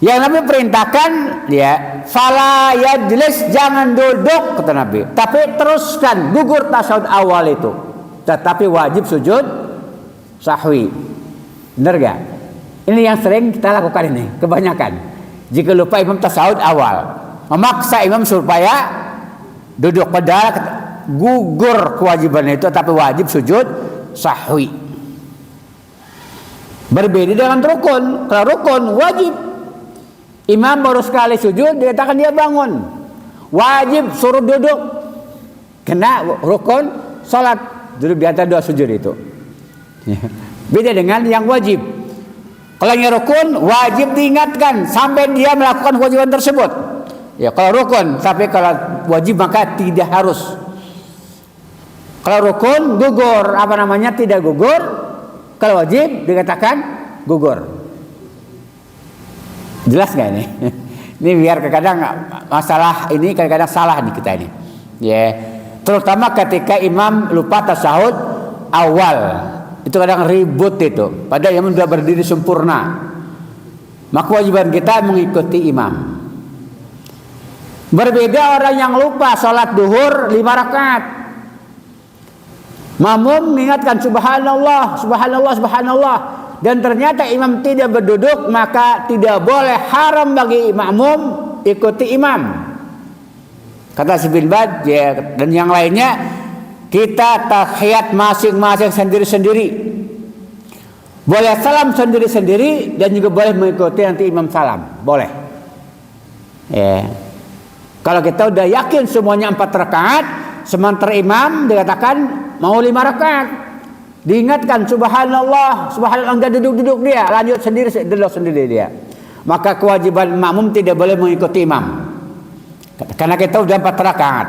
Yang Nabi perintahkan, ya, fala yajlis, jangan duduk kata Nabi, tapi teruskan gugur tasyahud awal itu, tetapi wajib sujud sahwi. Benar gak? Ini yang sering kita lakukan ini, kebanyakan. Jika lupa imam tasyahud awal, memaksa imam supaya duduk, padahal gugur kewajiban itu, tapi wajib sujud sahwi. Berbeda dengan rukun. Kalau rukun wajib, imam baru sekali sujud dikatakan dia bangun, wajib suruh duduk, kena rukun salat, duduk di atas dua sujud itu. Beda dengan yang wajib. Kalau yang rukun wajib diingatkan sampai dia melakukan kewajiban tersebut. Ya, kalau rukun, tapi kalau wajib maka tidak harus. Kalau rukun gugur, tidak gugur. Kalau wajib dikatakan gugur. Jelas nggak ini? Ini biar kadang masalah ini kadang-kadang salah nih kita ini. Ya, terutama ketika imam lupa tasyahud awal, itu kadang ribut itu. Padahal imam sudah berdiri sempurna. Maka kewajiban kita mengikuti imam. Berbeda orang yang lupa sholat duhur 5 rakaat. Makmum mengingatkan subhanallah, subhanallah, subhanallah, dan ternyata imam tidak berduduk, maka tidak boleh, haram bagi makmum ikuti imam. Kata Syekh bin Baz, ya, dan yang lainnya, kita tahiyat masing-masing sendiri-sendiri. Boleh salam sendiri-sendiri dan juga boleh mengikuti nanti imam salam, boleh. Ya. Kalau kita udah yakin semuanya 4 rakaat, sementara imam dikatakan mau 5 rakaat, diingatkan subhanallah, subhanallah, enggak duduk-duduk dia, lanjut duduk sendiri dia. Maka kewajiban makmum tidak boleh mengikuti imam. Karena kita udah 4 rakaat,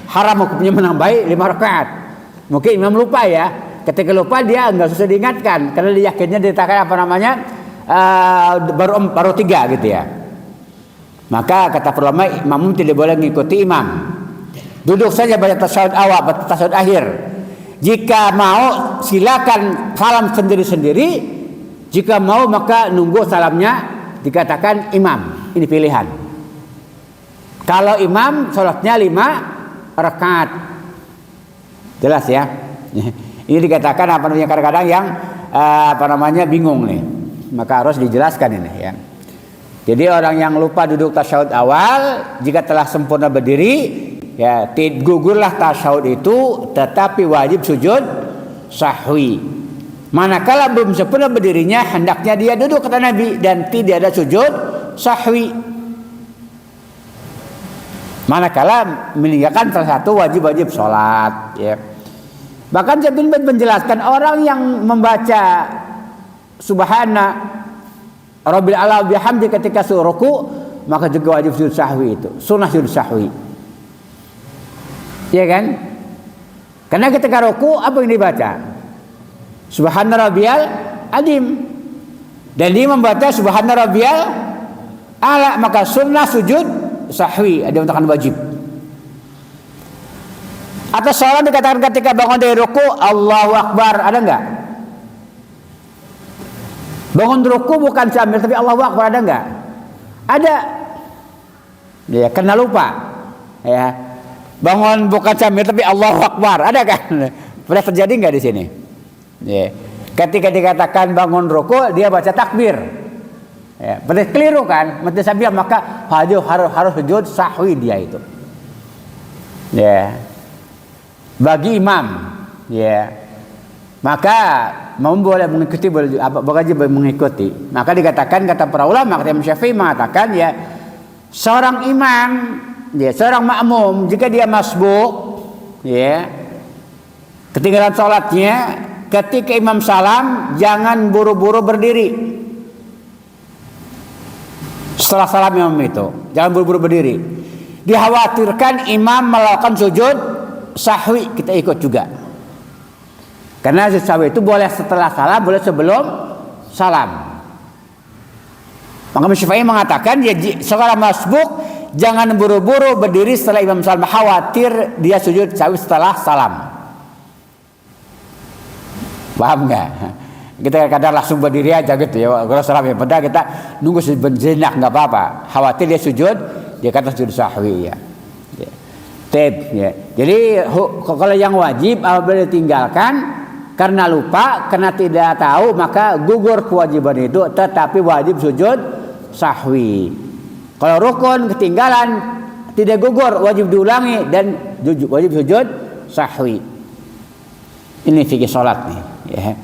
haram hukumnya menambahi 5 rakaat. Mungkin imam lupa ya, ketika lupa dia enggak susah diingatkan, karena dia yakinnya dikatakan baru 3 gitu ya. Maka kata ulama, makmum tidak boleh mengikuti imam. Duduk saja baca tasyahud awal, baca tasyahud akhir. Jika mau silakan salam sendiri-sendiri, jika mau maka nunggu salamnya dikatakan imam. Ini pilihan. Kalau imam sholatnya 5 rakaat. Jelas ya. Ini dikatakan kadang-kadang yang bingung nih. Maka harus dijelaskan ini ya. Jadi orang yang lupa duduk tasyahud awal, jika telah sempurna berdiri, ya gugurlah tasyahud itu, tetapi wajib sujud sahwi. Manakala belum sempurna berdirinya, hendaknya dia duduk kata Nabi dan tidak ada sujud sahwi. Manakala meninggalkan salah satu wajib-wajib sholat. Ya. Bahkan Syekh bin Baz menjelaskan orang yang membaca Subhana Rabbil A'la bihamdi ketika ruku, maka juga wajib sujud sahwi itu, sunnah sujud sahwi. Ya kan? Karena ketika ruku apa yang dibaca? Subhana Rabbiyal Azim. Dan dia membaca Subhana Rabbiyal A'la, maka sunnah sujud sahwi, ada untakan wajib. Atau sholat dikatakan ketika bangun dari ruku Allahu Akbar, ada enggak? Bangun ruku bukan sambil tapi Allahu Akbar, ada enggak? Ada. Ya, karena lupa. Ya. Bangun bukan sambil tapi Allahu Akbar, ada kan? Pernah terjadi enggak di sini? Ya. Ketika dikatakan bangun ruku, dia baca takbir. Ya, berarti keliru kan? Mesti sambil maka harus sujud sahwi dia itu. Ya. Bagi imam, ya. Maka mau boleh mengikuti, wajib mengikuti. Maka dikatakan kata para ulama, kata Imam Syafi'i mengatakan ya seorang imam, ya seorang makmum jika dia masbuk, ya ketinggalan sholatnya, ketika imam salam jangan buru-buru berdiri. Setelah salam imam itu, jangan buru-buru berdiri. Dikhawatirkan imam melakukan sujud sahwi, kita ikut juga. Karena sujud sahwi itu boleh setelah salam, boleh sebelum salam. Maka Syafi'i mengatakan ya seorang masbuk jangan buru-buru berdiri setelah imam salam, khawatir dia sujud sahwi setelah salam. Paham nggak? Kita kadang langsung berdiri aja gitu ya. Kalau salam ya, padahal kita nunggu sejenak nggak apa-apa. Khawatir dia sujud, dia kata sujud sahwi ya. Ya. Jadi kalau yang wajib apabila ditinggalkan karena lupa, karena tidak tahu, maka gugur kewajiban itu, tetapi wajib sujud sahwi. Kalau rukun ketinggalan tidak gugur, wajib diulangi dan wajib sujud sahwi. Ini fikih salat nih. Ya.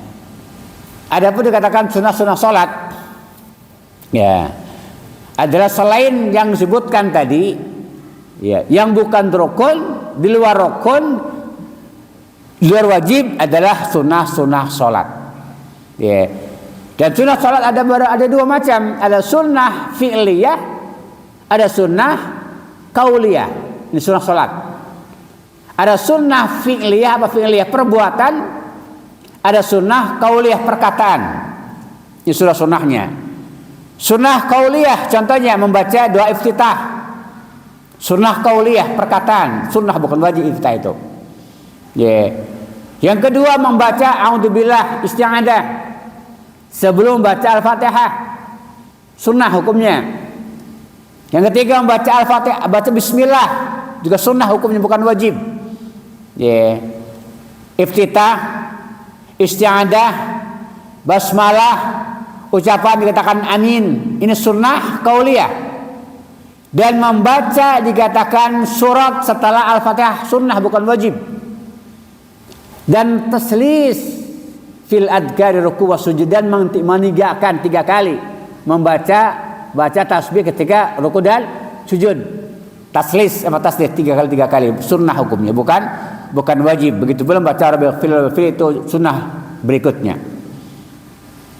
Adapun dikatakan sunnah-sunnah salat, ya adalah selain yang disebutkan tadi, ya, yang bukan rukun, di luar rukun, di luar wajib adalah sunnah-sunnah salat. Ya. Dan sunnah salat ada dua macam, ada sunnah fi'liyah, ada sunnah kauliyah. Ini sunnah salat. Ada sunnah fi'liyah, apa fi'liyah perbuatan, ada sunnah kauliyah perkataan. Ini sunnah-sunnahnya. Sunnah kauliyah contohnya membaca doa iftitah. Sunnah kauliyah perkataan, sunnah bukan wajib iftitah itu. Yeah. Yang kedua membaca a'udzubillah isti'adzah sebelum baca Al-Fatihah. Sunnah hukumnya. Yang ketiga membaca Al-Fatihah, baca bismillah juga sunnah hukumnya bukan wajib. Yeah. Iftitah, isti'adzah, basmalah, ucapan dikatakan amin. Ini sunnah kauliyah. Dan membaca dikatakan surat setelah Al-Fatihah sunnah bukan wajib. Dan taslis fil adhkari ruku wa sujud, dan meninggalkan 3 kali baca tasbih ketika ruku dan sujud. Taslis 3 kali sunnah hukumnya bukan wajib. Begitu pula baca rabbil fil itu sunnah berikutnya.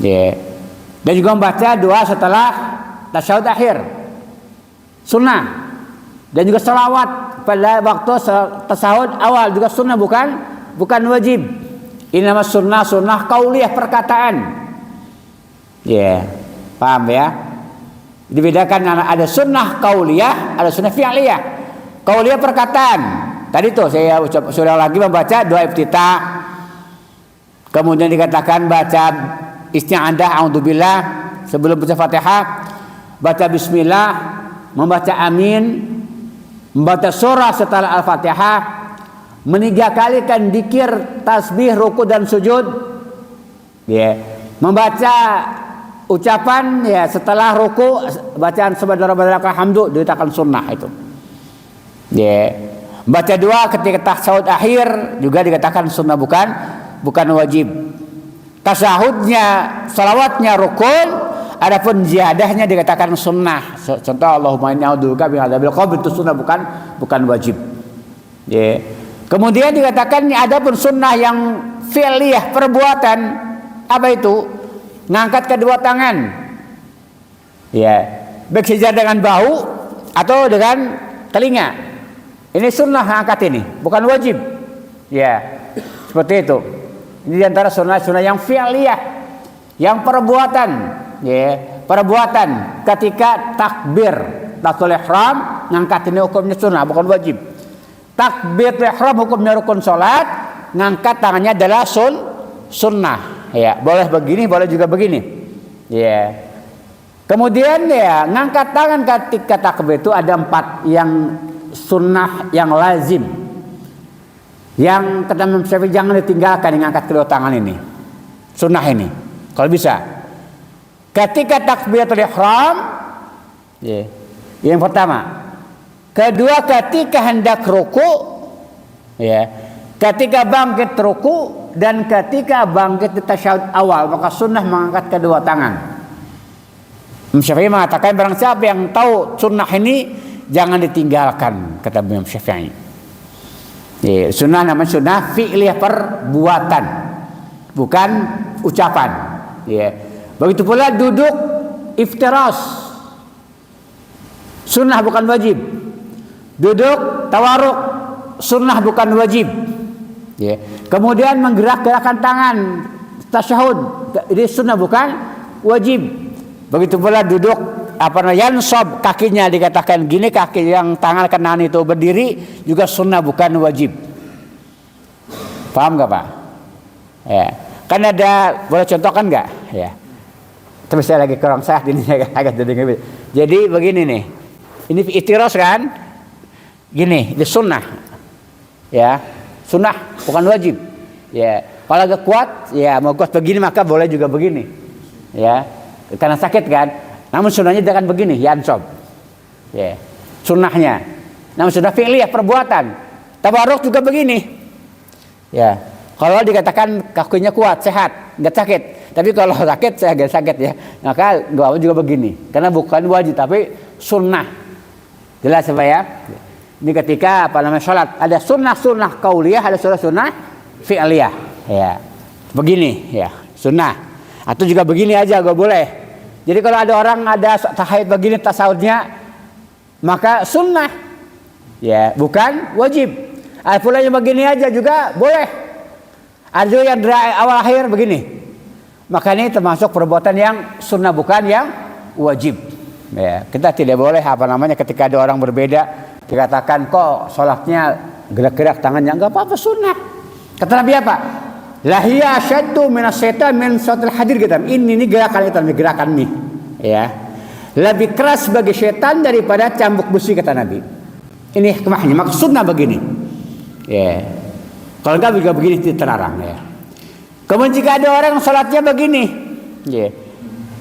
Ya. Dan juga membaca doa setelah tasyahud akhir. Sunnah. Dan juga salawat pada waktu tasyahud awal juga sunnah bukan wajib. Ini nama sunnah kauliyah perkataan. Ya, paham ya? Dibedakan ada sunnah kauliyah, ada sunnah fi'liyah. Kauliyah perkataan. Tadi tuh saya sudah lagi membaca doa iftitah, Kemudian dikatakan baca isti'adzah, a'udzubillah sebelum baca Fatihah, baca bismillah, membaca amin, membaca surah setelah Al-Fatihah, meniga kalikan dzikir, tasbih, ruku dan sujud. Ya. Membaca ucapan ya setelah ruku, bacaan subhana rabbiyal hamdu dikatakan sunnah itu. Ya. Baca doa ketika tasyahud akhir juga dikatakan sunnah, bukan wajib. Tasyahudnya, salawatnya rukun, adapun ziyadahnya dikatakan sunnah. Contoh Allahumma inni a'udzubika min adzabil qabr itu sunnah, bukan wajib. Ya. Kemudian dikatakan adapun sunnah yang fi'liyah, perbuatan, apa itu? Ngangkat kedua tangan. Ya, baik sejajar dengan bahu atau dengan telinga. Ini sunnah angkat ini, bukan wajib. Ya, seperti itu. Ini diantara sunnah-sunnah yang fi'liyah, yang perbuatan. Ya, perbuatan ketika takbir, takbiratul ihram, ngangkat ini hukumnya sunnah, bukan wajib. Takbiratul ihram hukumnya rukun salat, ngangkat tangannya adalah sunnah. Ya, boleh begini, boleh juga begini. Ya. Kemudian ya, ngangkat tangan ketika takbir itu ada 4 yang sunnah yang lazim. Yang kata Imam Syafi'i jangan ditinggalkan yang ngangkat kedua tangan ini. Sunnah ini. Kalau bisa. Ketika takbiratul ihram, ya. Yang pertama. Kedua ketika hendak ruku, ya. Ketika bangkit ruku dan ketika bangkit di tasyahud awal, maka sunnah mengangkat kedua tangan. Imam Syafi'i mengatakan barang siapa yang tahu sunnah ini jangan ditinggalkan, kata Imam Syafi'i. Ya, sunnah namanya sunnah fi'liyah, perbuatan, bukan ucapan. Ya. Begitu pula duduk iftiras, sunnah bukan wajib. Duduk tawaruk, sunnah bukan wajib. Ya. Kemudian menggerak-gerakkan tangan tasyahud, ini sunnah bukan wajib. Begitu pula duduk yansab, kakinya dikatakan gini, kaki yang tangan kanan itu berdiri juga sunnah bukan wajib. Paham nggak Pak? Ya. Kan ada, boleh contohkan nggak? Ya. Tapi saya lagi kurang sehat ini agak jadi begini nih. Ini itiros kan? Gini, ini sunnah. Ya. Sunnah bukan wajib. Ya, kalau agak kuat, ya mau kuat begini maka boleh juga begini. Ya, karena sakit kan. Namun sunnahnya jangan begini, yansab. Ya, sunnahnya. Namun sunnah fi'liyah, perbuatan. Tabarruk juga begini. Ya, kalau dikatakan kakinya kuat, sehat, nggak sakit. Tapi kalau sakit, saya agak sakit ya. Maka doa juga begini, karena bukan wajib tapi sunnah. Jelas apa ya? Ini ketika sholat ada sunnah qauliyah, ada sunnah fi'liyah. Ya, begini ya, sunnah. Atau juga begini aja gak boleh. Jadi kalau ada orang ada tahiyat begini tasawufnya, maka sunnah. Ya, bukan wajib. Pula yang begini aja juga boleh. Ada yang dari awal akhir begini. Maka ini termasuk perbuatan yang sunnah bukan yang wajib. Ya, kita tidak boleh ketika ada orang berbeda dikatakan kok sholatnya gerak-gerak tangannya, enggak apa-apa, sunnah. Kata Nabi apa? Lahiya asyaddu minas syaitan min sautil hadir, kita. Ini gerakan nih. Ya. Lebih keras bagi syaitan daripada cambuk besi, kata Nabi. Ini hikmahnya, maksudnya begini. Ya. Kalau enggak juga begini terlarang ya. Kemudian jika ada orang sholatnya begini, ya.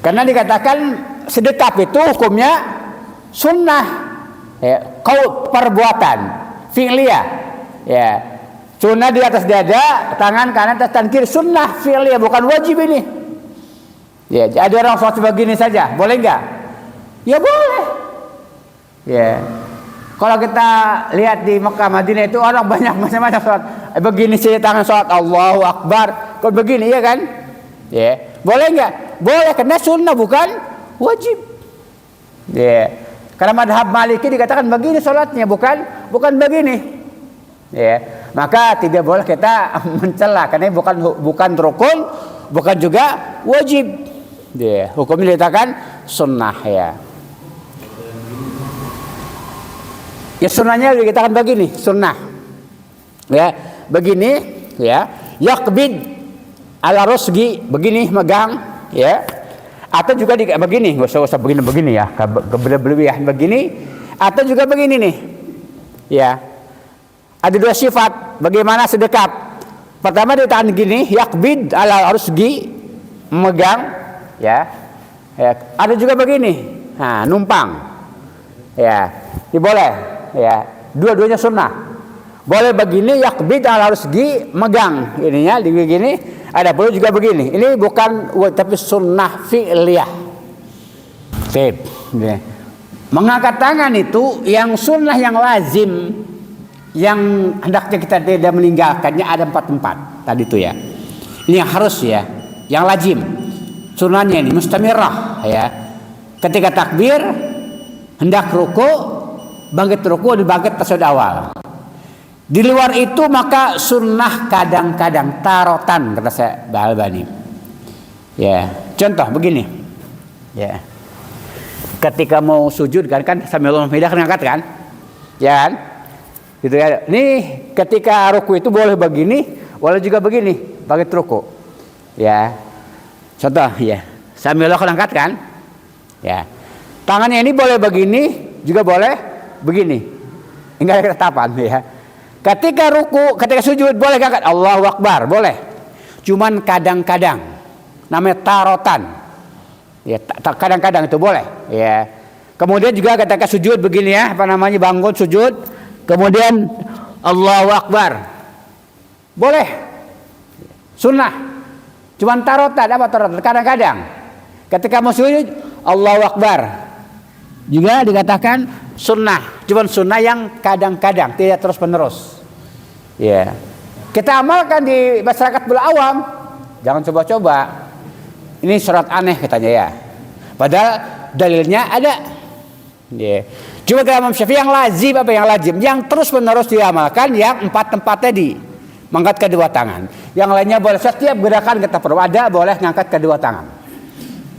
Karena dikatakan sedekap itu hukumnya sunnah. Ya, perbuatan fi'liyah. Ya. Sunnah di atas dada, tangan kanan atas tangan kiri, sunnah fi'liyah bukan wajib ini. Ya, ada orang sholat begini saja, boleh enggak? Ya boleh. Ya. Kalau kita lihat di Mekah Madinah itu orang banyak macam-macam sholat. Begini saja tangan sholat, Allahu Akbar. Kalau begini ya kan? Ya. Boleh enggak? Boleh, karena sunnah bukan wajib. Ya. Karena madhab Maliki dikatakan begini sholatnya, bukan begini. Ya, maka tidak boleh kita mencela karena bukan rukun, bukan juga wajib. Ya, hukumnya dikatakan sunnah ya. Ya sunnahnya dikatakan begini, sunnah. Ya, begini ya, yakbid. ala rusgi begini megang ya, atau juga begini, nggak usah begini ya, berlebihan begini, atau juga begini nih ya. Ada dua sifat bagaimana sedekat. Pertama dia tahan gini, yakbid ala rusgi megang ya. Ada juga begini, nah numpang ya, ini boleh ya, dua-duanya sunnah. Boleh begini, yakbid ala rusgi megang ininya begini. Ada pula juga begini. Ini bukan tapi sunnah fi'liyah. Sip. Mengangkat tangan itu yang sunnah yang lazim, yang hendaknya kita tidak meninggalkannya ada 4 tempat tadi itu ya. Ini yang harus ya, yang lazim. Sunnahnya ini mustamirah ya. Ketika takbir, hendak ruku, bangkit ruku, dibangkit tasawuf awal. Di luar itu maka sunnah kadang-kadang tarotan, kata saya Al-Albani. Ya, contoh begini. Ya. Ketika mau sujud kan sambil hamidah ngangkat kan? Ya kan? Gitu ya. Nih, ketika ruku itu boleh begini, boleh juga begini, bangkit ruku. Ya. Contoh ya, sambil ngangkat kan? Ya. Tangannya ini boleh begini, juga boleh begini. Enggak ada ketetapan ya. Ketika ruku, ketika sujud boleh angkat Allahu Akbar, boleh. Cuman kadang-kadang namanya tarotan. Ya, kadang-kadang itu boleh, ya. Kemudian juga ketika sujud begini ya, apa namanya bangun sujud, kemudian Allahu Akbar. Boleh. Sunnah. Cuman tarotan, apa tarotan? Kadang-kadang. Ketika mau sujud Allahu Akbar. Juga dikatakan sunnah, cuman sunnah yang kadang-kadang, tidak terus-menerus. Ya, kita amalkan di masyarakat awam, jangan coba-coba. Ini surat aneh katanya ya. Padahal dalilnya ada. Ya. Cuma kalau Imam Syafi'i yang lazim apa yang lazim, yang terus-menerus diamalkan yang 4 tempat tadi, mengangkat kedua tangan. Yang lainnya boleh setiap gerakan kita perlu ada, boleh ngangkat kedua tangan.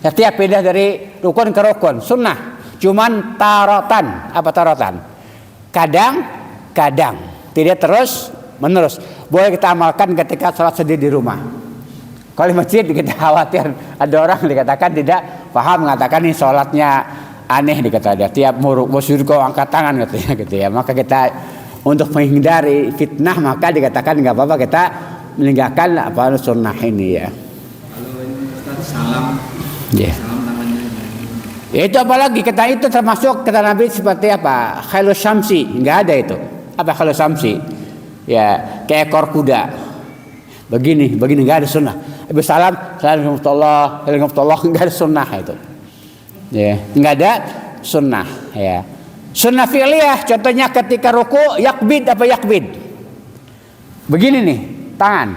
Setiap pindah dari rukun ke rukun, sunnah. Cuman tarotan, apa tarotan? Kadang-kadang, tidak terus menerus. Boleh kita amalkan ketika sholat sendiri di rumah. Kalau di masjid kita khawatir ada orang dikatakan tidak paham, mengatakan ini sholatnya aneh, dikatakan tiap mau sujud kok angkat tangan katanya gitu ya. Maka kita untuk menghindari fitnah maka dikatakan nggak apa-apa kita meninggalkan apa sunnah ini ya. Kalau ini Ustaz salam, Yeah. salam tangannya. Itu apalagi kita itu termasuk kata Nabi seperti apa? Khailus syamsi, enggak ada itu. Apa khailus syamsi? Ya, kayak ekor kuda. Begini enggak ada sunnah. Ibu salam, assalamualaikum, enggak ada sunnah itu. Ya, enggak ada sunnah ya. Sunnah fi'liyah contohnya ketika ruku yakbid apa yakbid. Begini nih, tangan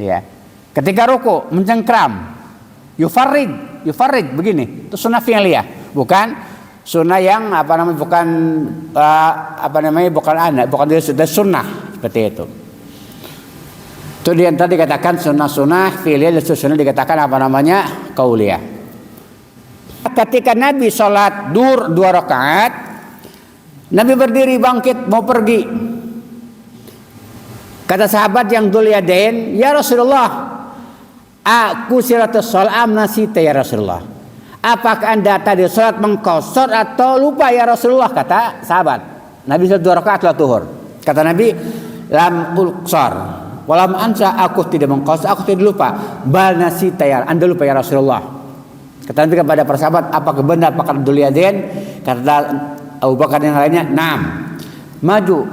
ya. Ketika ruku mencengkram. Yufarrid begini, itu sunnah fi'liyah, bukan sunnah yang bukan dari sunnah seperti itu. Itu yang tadi dikatakan sunnah fi'liyah, dan sunnah dikatakan qauliyah. Ketika Nabi sholat duhur 2 rakaat, Nabi berdiri bangkit mau pergi. Kata sahabat yang dzul yadain, ya Rasulullah, aku siratus sholat nasita ya Rasulullah. Apakah anda tadi sholat mengqasar atau lupa ya Rasulullah? Kata sahabat. Nabi sholat 2 rakaat sholat duhur. Kata Nabi, lam ulqsar walam ansa, aku tidak mengqasar, aku tidak lupa. Bal nasita ya, anda lupa ya Rasulullah. Kata Nabi kepada para sahabat, apakah benar apakah dzul yadain? Kata Abu Bakar yang lainnya, "Naam." Maju.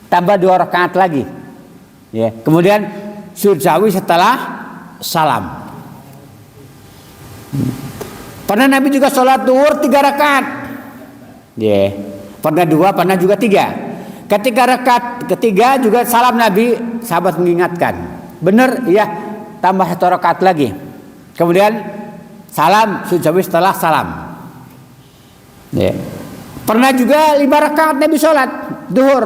Tambah 2 rakaat lagi. Ya, kemudian sujud sahwi setelah salam. Pernah Nabi juga sholat duhur 3 rakaat. Ya, pernah 2, pernah juga 3. Ketika rakaat ketiga juga salam Nabi, sahabat mengingatkan, benar ya, tambah 1 rakaat lagi. Kemudian salam, sujud sahwi setelah salam. Ya. Pernah juga 5 rakaat Nabi sholat duhur.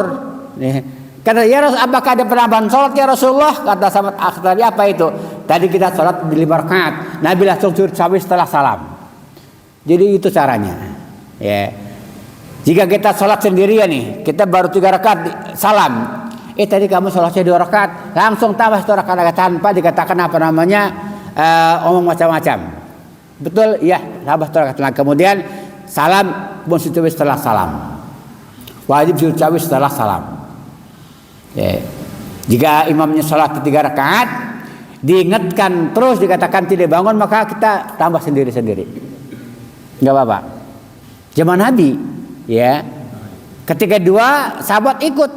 Ya. Kata ya Rasul, apakah ada penambahan sholat ya Rasulullah? Kata sahabat tadi apa itu? Tadi kita sholat di 5 rakaat. Nabi langsung sujud sahwi setelah salam. Jadi itu caranya. Ya. Jika kita sholat sendirian nih, kita baru 3 rakaat salam. tadi kamu sholatnya 2 rakaat, langsung tambah 1 rakaat tanpa dikatakan omong macam-macam. Betul? Iya, tambah 1 rakaat. Kemudian salam konstitusi setelah salam. Wajib diucapkan setelah salam. Ya. Jika imamnya sholat 3 rakaat, diingatkan terus dikatakan tidak bangun, maka kita tambah sendiri-sendiri. Enggak apa-apa. Zaman Nabi, ya. Ketika 2 sahabat ikut.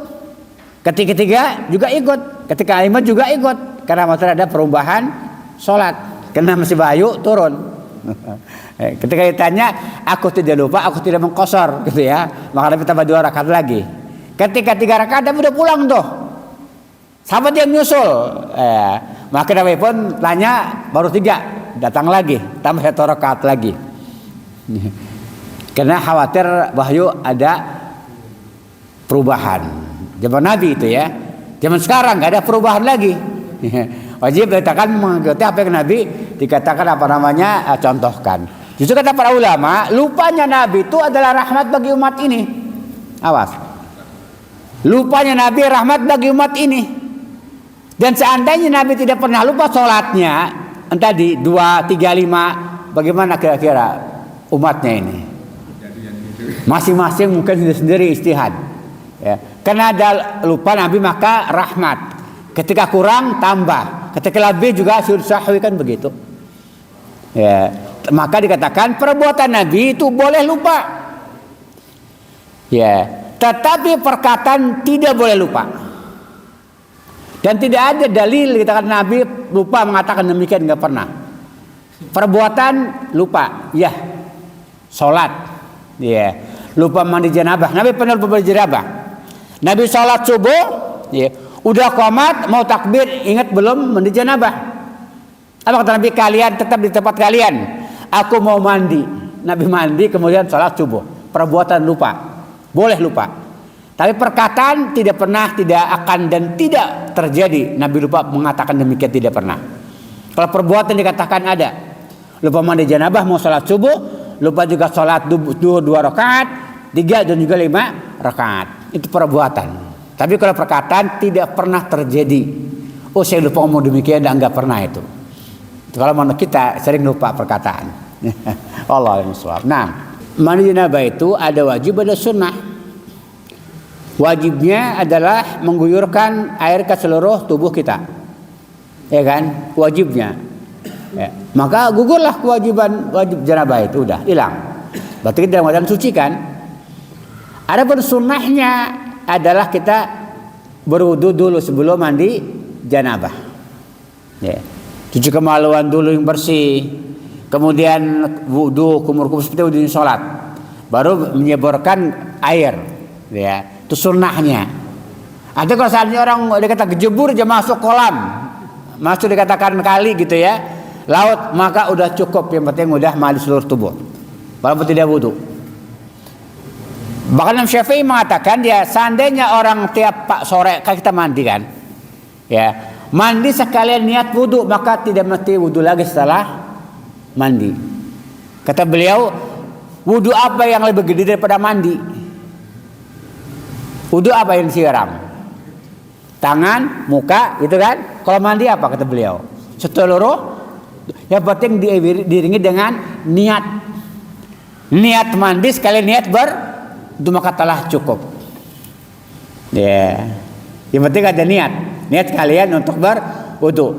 Ketika 3 juga ikut. Ketika 5 juga ikut. Karena masalah ada perubahan sholat. Karena masih bayu turun. Ketika ditanya, aku tidak lupa, aku tidak mengkosor, gitu ya. Maka Nabi tambah 2 rakaat lagi. Ketika 3 rakaat Nabi udah pulang tuh. Sahabat yang nyusul. Maka Nabi pun tanya, baru 3, datang lagi, tambah 1 rakaat lagi. Karena khawatir wahyu ada perubahan. Zaman Nabi itu ya. Zaman sekarang nggak ada perubahan lagi. Wajib dikatakan mengikuti apa yang Nabi dikatakan contohkan. Justru kata para ulama, lupanya Nabi itu adalah rahmat bagi umat ini. Awas. Lupanya Nabi rahmat bagi umat ini. Dan seandainya Nabi tidak pernah lupa sholatnya, tadi 2, 3, 5, bagaimana kira-kira umatnya ini? Masing-masing mungkin sendiri istihad. Ya. Karena ada lupa Nabi maka rahmat. Ketika kurang tambah. Ketika lebih juga sahwi kan begitu. Ya. Maka dikatakan perbuatan Nabi itu boleh lupa. Ya. Tetapi perkataan tidak boleh lupa. Dan tidak ada dalil dikatakan Nabi lupa mengatakan demikian, nggak pernah. Perbuatan lupa, ya. Sholat, ya. Lupa mandi janabah. Nabi pernah lupa mandi janabah. Nabi sholat subuh, ya. Udah qomat mau takbir, ingat belum mandi janabah. Apa kata Nabi? Kalian tetap di tempat kalian. Aku mau mandi. Nabi mandi kemudian sholat subuh. Perbuatan lupa, boleh lupa. Tapi perkataan tidak pernah, tidak akan dan tidak terjadi. Nabi lupa mengatakan demikian, tidak pernah. Kalau perbuatan dikatakan ada. Lupa mandi janabah mau sholat subuh, lupa juga sholat 2 rakaat, 3 dan juga 5 rakaat. Itu perbuatan. Tapi kalau perkataan tidak pernah terjadi. Oh saya lupa ngomong demikian, dan enggak pernah itu. Kalau mana kita sering lupa perkataan. Allah yang shawab. Nah, mandi janabah itu ada wajib, ada sunnah. Wajibnya adalah mengguyurkan air ke seluruh tubuh kita, ya kan? Wajibnya. Ya. Maka gugurlah kewajiban wajib janabah itu, udah hilang. Berarti kita dalam suci kan? Adapun sunnahnya adalah kita berwudu dulu sebelum mandi janabah. Ya. Cuci kemaluan dulu yang bersih, kemudian wudu kumur-kumur seperti wudu sholat, baru menyeborkan air. Ya. Itu sunnahnya. Ada kalau saatnya orang dikata kejebur aja masuk kolam, masuk dikatakan kali gitu ya, laut, maka udah cukup. Yang penting udah mandi seluruh tubuh, walaupun tidak wudu. Bahkan Imam Syafi'i mengatakan ya, seandainya orang tiap sore kan kita mandi kan, ya mandi sekalian niat wudu, maka tidak mesti wudu lagi setelah mandi. Kata beliau, wudu apa yang lebih gede daripada mandi? Wudu apa yang disiram? Tangan, muka, gitu kan? Kalau mandi apa kata beliau? Seluruh. Yang penting diiringi dengan niat. Niat mandi sekali niat itu maka telah cukup. Ya. Yang penting ada niat. Niat kalian untuk berwudu.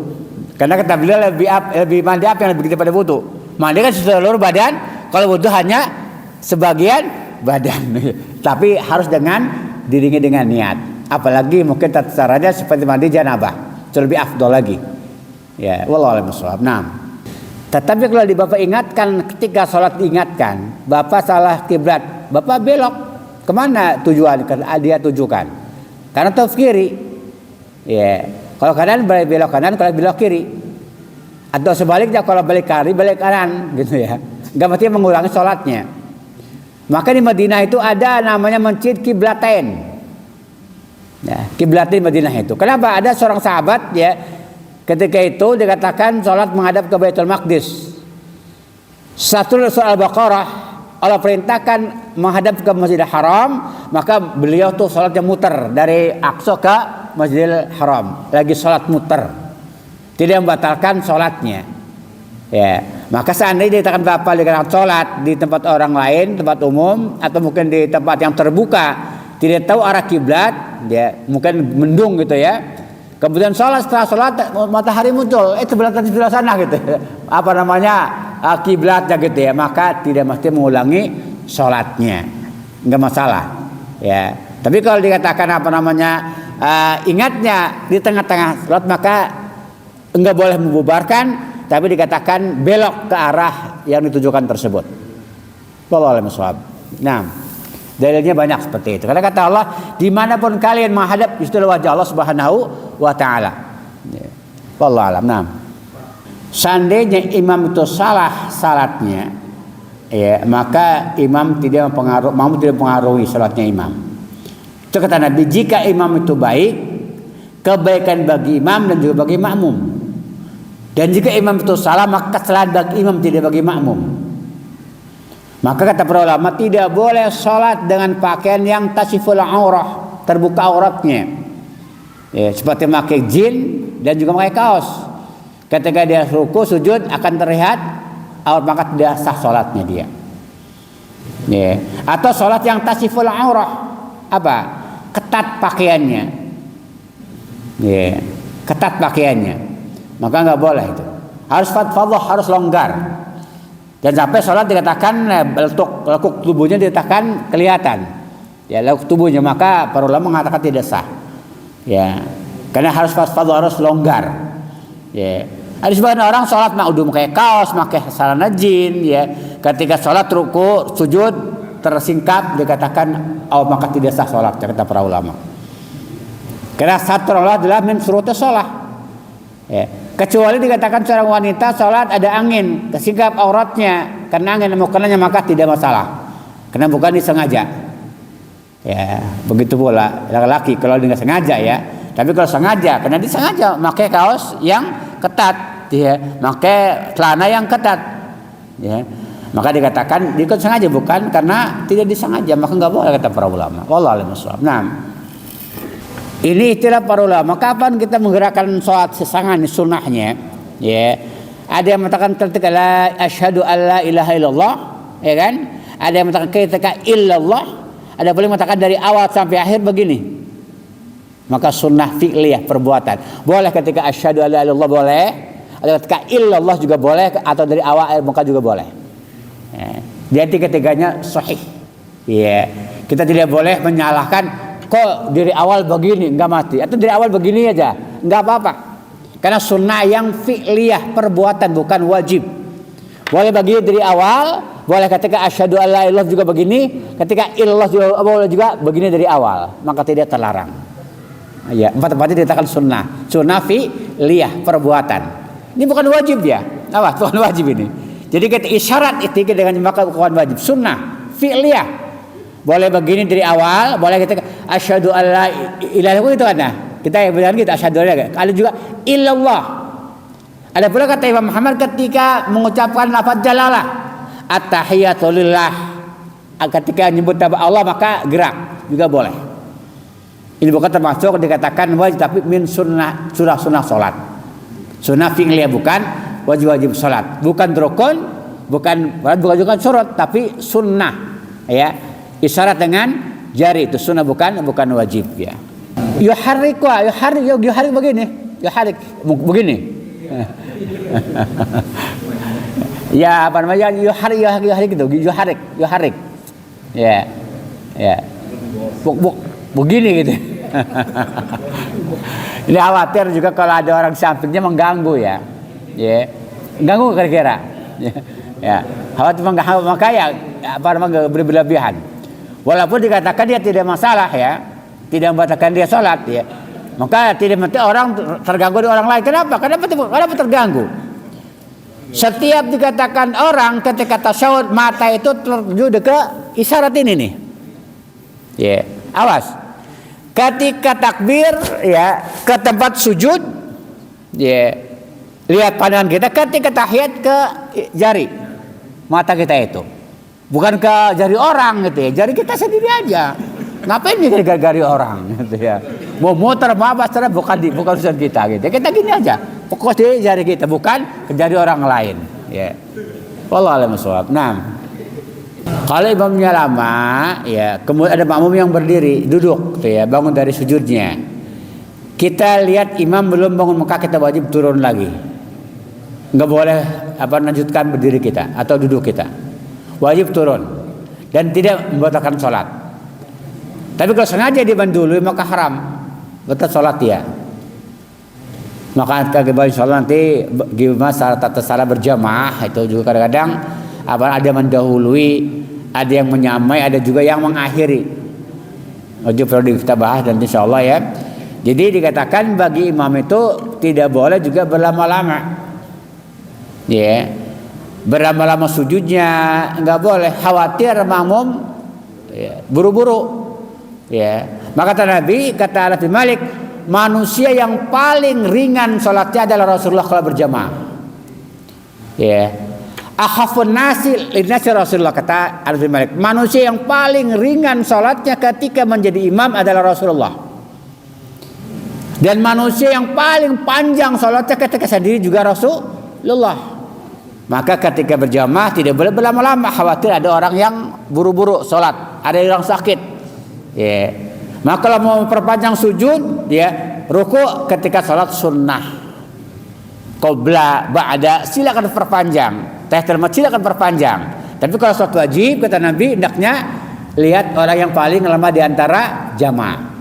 Karena kata beliau lebih mandi apa yang lebih gede pada wudu? Mandi kan seluruh badan. Kalau wudu hanya sebagian badan. Tapi harus dengan diringi dengan niat. Apalagi mungkin tata caranya seperti mandi janabah, itu lebih afdol lagi. Ya, wallahu a'lam bishawab. Nah, tetapi kalau di Bapak ingatkan ketika sholat diingatkan, Bapak salah kiblat, Bapak belok kemana tujuan dia tujukan? Karena tahu kiri. Ya, kalau kanan belok kanan, kalau belok kiri. Atau sebaliknya kalau balik kiri balik kanan, gitu ya. Enggak mesti mengurangi sholatnya. Maka di Madinah itu ada namanya masjid Kiblatain. Ya, Kiblatain Madinah itu. Kenapa? Ada seorang sahabat ya, ketika itu dikatakan sholat menghadap ke Baitul Maqdis. Satu surah Al-Baqarah Allah perintahkan menghadap ke Masjidil Haram, maka beliau tuh sholatnya muter dari Aqsa ke Masjidil Haram, lagi sholat muter, tidak membatalkan sholatnya. Ya, maka seandainya dikatakan batal dikatakan sholat di tempat orang lain, tempat umum, atau mungkin di tempat yang terbuka, tidak tahu arah kiblat, dia mungkin mendung gitu ya. Kemudian sholat, setelah sholat matahari muncul, kiblatnya di sebelah sana gitu. Apa namanya kiblatnya gitu ya, maka tidak mesti mengulangi sholatnya, nggak masalah. Ya, tapi kalau dikatakan apa namanya ingatnya di tengah-tengah sholat, maka enggak boleh membubarkan. Tapi dikatakan belok ke arah yang ditujukan tersebut. Wallahu a'lam bishawab. Nah, dalilnya banyak seperti itu. Karena kata Allah, dimanapun kalian menghadap, itulah wajah Allah Subhanahu wa Ta'ala. Wallahu a'lam. Nah, seandainya imam itu salah salatnya, ya, maka imam tidak mempengaruhi salatnya imam. Itu kata Nabi, jika imam itu baik, kebaikan bagi imam dan juga bagi makmum. Dan jika imam itu salah, maka kesalahan bagi imam, tidak bagi makmum. Maka kata para ulama, tidak boleh sholat dengan pakaian yang tasiful aurah, terbuka auratnya, ya, seperti memakai jin dan juga memakai kaos. Ketika dia ruku sujud akan terlihat aurat, maka tidak sah sholatnya dia. Ya. Atau sholat yang tasiful aurah, apa? Ketat pakaiannya, ya, ketat pakaiannya. Maka nggak boleh itu. Harus fadfadhah, harus longgar. Dan sampai sholat dikatakan lekuk tubuhnya dikatakan kelihatan. Ya, lekuk tubuhnya, maka para ulama mengatakan tidak sah. Ya, karena harus fadfadhah, harus longgar. Ya. Ada sebagian orang sholat udah pakai kaos, pakai celana jin, ya. Ketika sholat ruku, sujud tersingkap, dikatakan maka tidak sah sholat, kata para ulama. Karena satu Allah adalah min syurutus sholat. Ya. Kecuali dikatakan seorang wanita sholat ada angin, kesingkap auratnya karena angin mukenanya, maka tidak masalah, karena bukan disengaja. Ya, begitu pula laki-laki kalau tidak sengaja ya. Tapi kalau sengaja, karena disengaja pakai kaos yang ketat, ya, pakai celana yang ketat, ya, maka dikatakan dia sengaja, bukan karena tidak disengaja, maka nggak boleh kata para ulama. Wallahu a'lam bishawab. Nah, ini istilah para ulama. Kapan kita menggerakkan sholat sesangan sunnahnya? Ya, ada yang mengatakan ketika la asyhadu alla ilaha illallah, ya kan? Ada yang mengatakan ketika illallah. Ada boleh mengatakan dari awal sampai akhir begini. Maka sunnah fi'liyah, perbuatan. Boleh ketika asyhadu alla ilaha illallah boleh. Ada ketika illallah juga boleh, atau dari awal akhir muka juga boleh. Ya. Jadi ketiganya sahih. Ya, kita tidak boleh menyalahkan. Kok dari awal begini nggak mati, atau dari awal begini aja nggak apa-apa, karena sunnah yang fi'liyah, perbuatan, bukan wajib. Boleh bagi dari awal, boleh ketika asyhadu alla ilaha illallah juga begini, ketika illallah juga boleh juga begini dari awal, maka tidak terlarang. Ya, empat-empatnya dikatakan sunnah fi'liyah, perbuatan. Ini bukan wajib ya, apa? Bukan wajib ini. Jadi kita isyarat itu dengan maka bukan wajib, sunnah fi'liyah. Boleh begini dari awal, boleh kita asyhadu alla ilaha illallah itu kan. Kita yang benar kita asyhadu alla. Ada juga illallah. Ada pula kata Imam Muhammad ketika mengucapkan lafaz jalalah, at-tahiyatu lillah. Ketika menyebut nama Allah maka gerak juga boleh. Ini bukan termasuk dikatakan wajib, tapi min sunnah salat. Sunnah fi'liyah, bukan wajib salat. Bukan rukun, bukan juga syarat, tapi sunnah. Ya. Isyarat dengan jari itu sunnah, bukan wajib ya. Yuharrik begini, yuharrik begini. Ya apa namanya, yuharrik itu, yuharrik. Ya. Begini gitu. Ini khawatir juga kalau ada orang sampingnya mengganggu ya. Ya. Ganggu kira-kira. Ya. Khawatir mengganggu, maka ya apa namanya berlebihan. Walaupun dikatakan dia tidak masalah ya, tidak membatalkan dia sholat ya, maka tidak mesti orang terganggu di orang lain. Kenapa terganggu? Setiap dikatakan orang ketika tasyahud, mata itu tertuju ke isyarat ini nih. Ya, awas. Ketika takbir ya ke tempat sujud, ya lihat pandangan kita. Ketika tahiyat ke jari mata kita itu. Bukan ke jari orang gitu ya, jari kita sendiri aja. Ngapain nih jari orang gitu ya? Mau motor mau apa terserah, bukan urusan kita gitu. Kita gini aja. Fokus di jari kita, bukan ke jari orang lain. Ya. Wallahu a'lam bishawab. Nah, kalau imamnya lama, ya, kemudian ada makmum yang berdiri, duduk, tuh ya, bangun dari sujudnya. Kita lihat imam belum bangun, maka kita wajib turun lagi. Nggak boleh lanjutkan berdiri kita atau duduk kita. Wajib turun dan tidak membatalkan sholat. Tapi kalau sengaja dibandului maka haram, batal sholat dia. Maka kembali sholat nanti gimana tata salah berjamaah itu juga kadang-kadang ada mendahului, ada yang menyamai, ada juga yang mengakhiri. Itu perlu kita bahas dan insya Allah ya. Jadi dikatakan bagi imam itu tidak boleh juga berlama-lama. Ya. Berlama-lama sujudnya enggak boleh, khawatir makmum ya, buru-buru. Ya. Maka kata Nabi, kata Anas bin Malik, manusia yang paling ringan salatnya adalah Rasulullah kalau berjamaah. Ya. Akhafun nasi linasi Rasulullah, kata Anas bin Malik. Manusia yang paling ringan salatnya ketika menjadi imam adalah Rasulullah. Dan manusia yang paling panjang salatnya ketika sendiri juga Rasulullah. Maka ketika berjamaah tidak boleh berlama-lama, khawatir ada orang yang buru-buru salat, ada orang sakit. Ya. Maka kalau mau perpanjang sujud, ya, ruku ketika salat sunnah. Qobla, ba'da, silakan perpanjang. Tahiyatul masjid silakan perpanjang. Tapi kalau salat wajib, kata Nabi, hendaknya lihat orang yang paling lama di antara jamaah.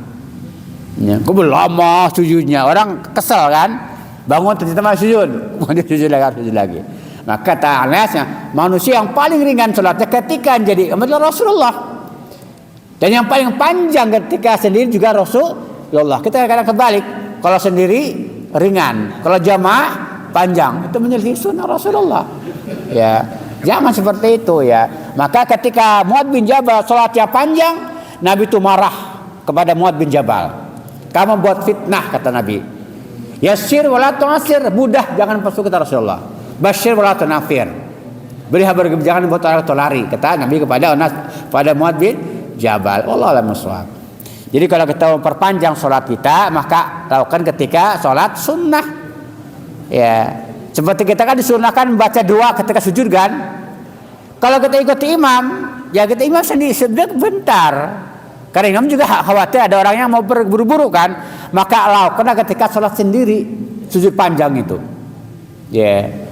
Ya, kok lama sujudnya, orang kesel kan? Bangun ternyata masih sujud, kemudian sujud lagi. Maka kata Anas, manusia yang paling ringan salatnya ketika jadi adalah Rasulullah. Dan yang paling panjang ketika sendiri juga Rasulullah. Kita kadang kebalik, kalau sendiri ringan, kalau jamaah panjang, itu menjadi sunnah Rasulullah. Ya, jangan seperti itu ya. Maka ketika Mu'adz bin Jabal salatnya panjang, Nabi itu marah kepada Mu'adz bin Jabal. Kamu buat fitnah, kata Nabi. Yassir wala tu'assir, mudah jangan pasuk, kata Rasulullah. Basyir wala tunafir, beri kabar jangan buat orang lari, kata Nabi kepada Mu'adz bin Jabal. Wallahu a'lam bishawab. Jadi kalau kita mau perpanjang sholat kita, maka lakukan ketika sholat sunnah. Ya, seperti kita kan disunahkan membaca doa ketika sujud kan. Kalau kita ikuti imam, ya kita imam sendiri sebentar. Karena imam juga khawatir ada orang yang mau buru-buru kan. Maka lakukan ketika sholat sendiri, sujud panjang itu. Ya.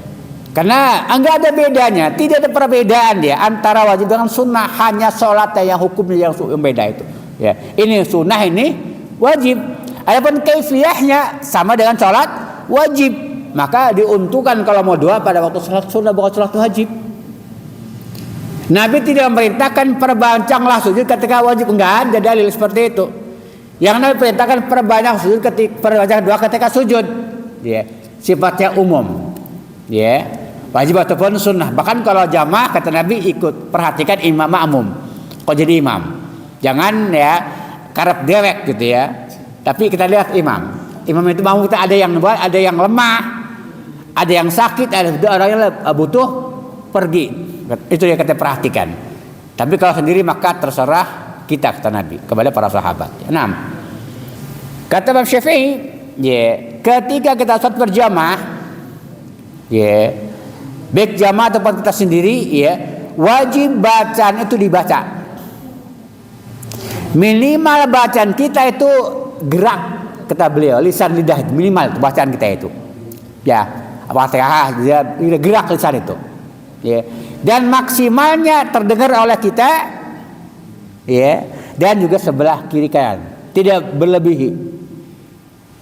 Karena enggak ada bedanya, tidak ada perbedaan dia antara wajib dengan sunnah, hanya sholatnya yang hukumnya yang beda itu. Ya, ini sunnah, ini wajib. Adapun kaifiyahnya sama dengan sholat wajib. Maka diuntungkan kalau mau doa pada waktu sholat sunnah bukan sholat wajib. Nabi tidak memerintahkan perbanyak sujud ketika wajib, enggak ada dalil seperti itu. Yang Nabi perintahkan perbanyak sujud perbanyak doa ketika sujud. Ya, sifatnya umum. Ya, wajib ataupun sunnah. Bahkan kalau jamaah kata Nabi ikut perhatikan imam makmum. Kok jadi imam? Jangan ya karep dewek gitu ya. Tapi kita lihat imam. Imam itu mau kita ada yang lemah, ada yang sakit, ada orang yang butuh pergi. Itu yang kita perhatikan. Tapi kalau sendiri maka terserah kita, kata Nabi kepada para sahabat. 6. Kata Imam Syafi'i, ya, ketika kita sholat berjamaah, ya, baik jamaah ataupun kita sendiri, ya, wajib bacaan itu dibaca. Minimal bacaan kita itu gerak, kata beliau, lisan lidah minimal bacaan kita itu. Ya, Fatihah gerak lisan itu. Ya, dan maksimalnya terdengar oleh kita, ya, dan juga sebelah kiri kanan, tidak berlebihi.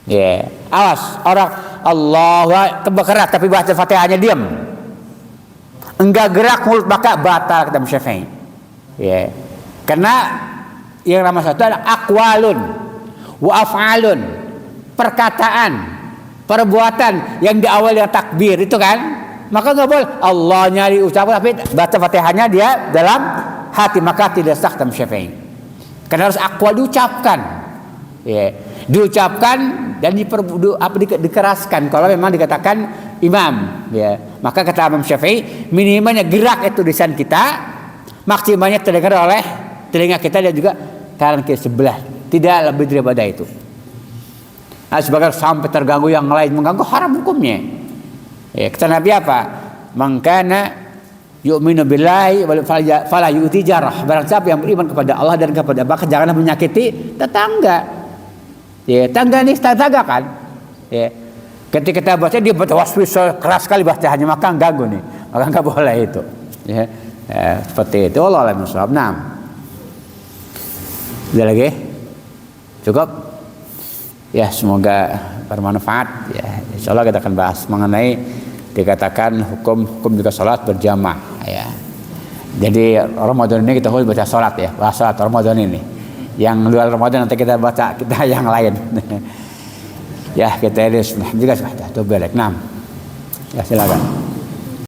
Ya, awas orang Allah kebekerat tapi baca Fatihahnya diam. Enggak gerak mulut maka batal, kata Syafi'i. Ya. Karena yang nomor satu adalah aqwalun wa af'alun, perkataan, perbuatan yang diawali dengan takbir itu kan. Maka enggak boleh Allah nyari ucapan tapi baca Fatihahnya dia dalam hati, maka tidak sah, kata Syafi'i. Karena harus aqwal diucapkan. Ya, diucapkan dan dikeraskan kalau memang dikatakan imam, ya. Maka kata Imam Syafi'i, minimalnya gerak itu lisan kita, maksimalnya terdengar oleh telinga kita dan juga kanan kiri sebelah, tidak lebih daripada itu. Sebagai sampai terganggu yang lain mengganggu, haram hukumnya. Ya, kata Nabi apa? Man kana yu'minu billahi fala yu'ti jarah. Barang siapa yang beriman kepada Allah dan kepada bahkan janganlah menyakiti tetangga. Ya, tetangga kan. Ya. Ketika kita baca dia baca waswis keras sekali bacanya, maka ganggu nih. Maka enggak boleh itu. Ya. Seperti itu. Allah alam bisawab. Naam. Ada lagi? Cukup? Ya, semoga bermanfaat. Ya, insyaallah kita akan bahas mengenai dikatakan hukum juga salat berjamaah ya. Jadi Ramadan ini kita harus baca salat ya, bahas salat Ramadan ini. Yang luar Ramadan nanti kita baca kita yang lain. Ya, kita ini juga sudah belek. 6. Ya, silakan.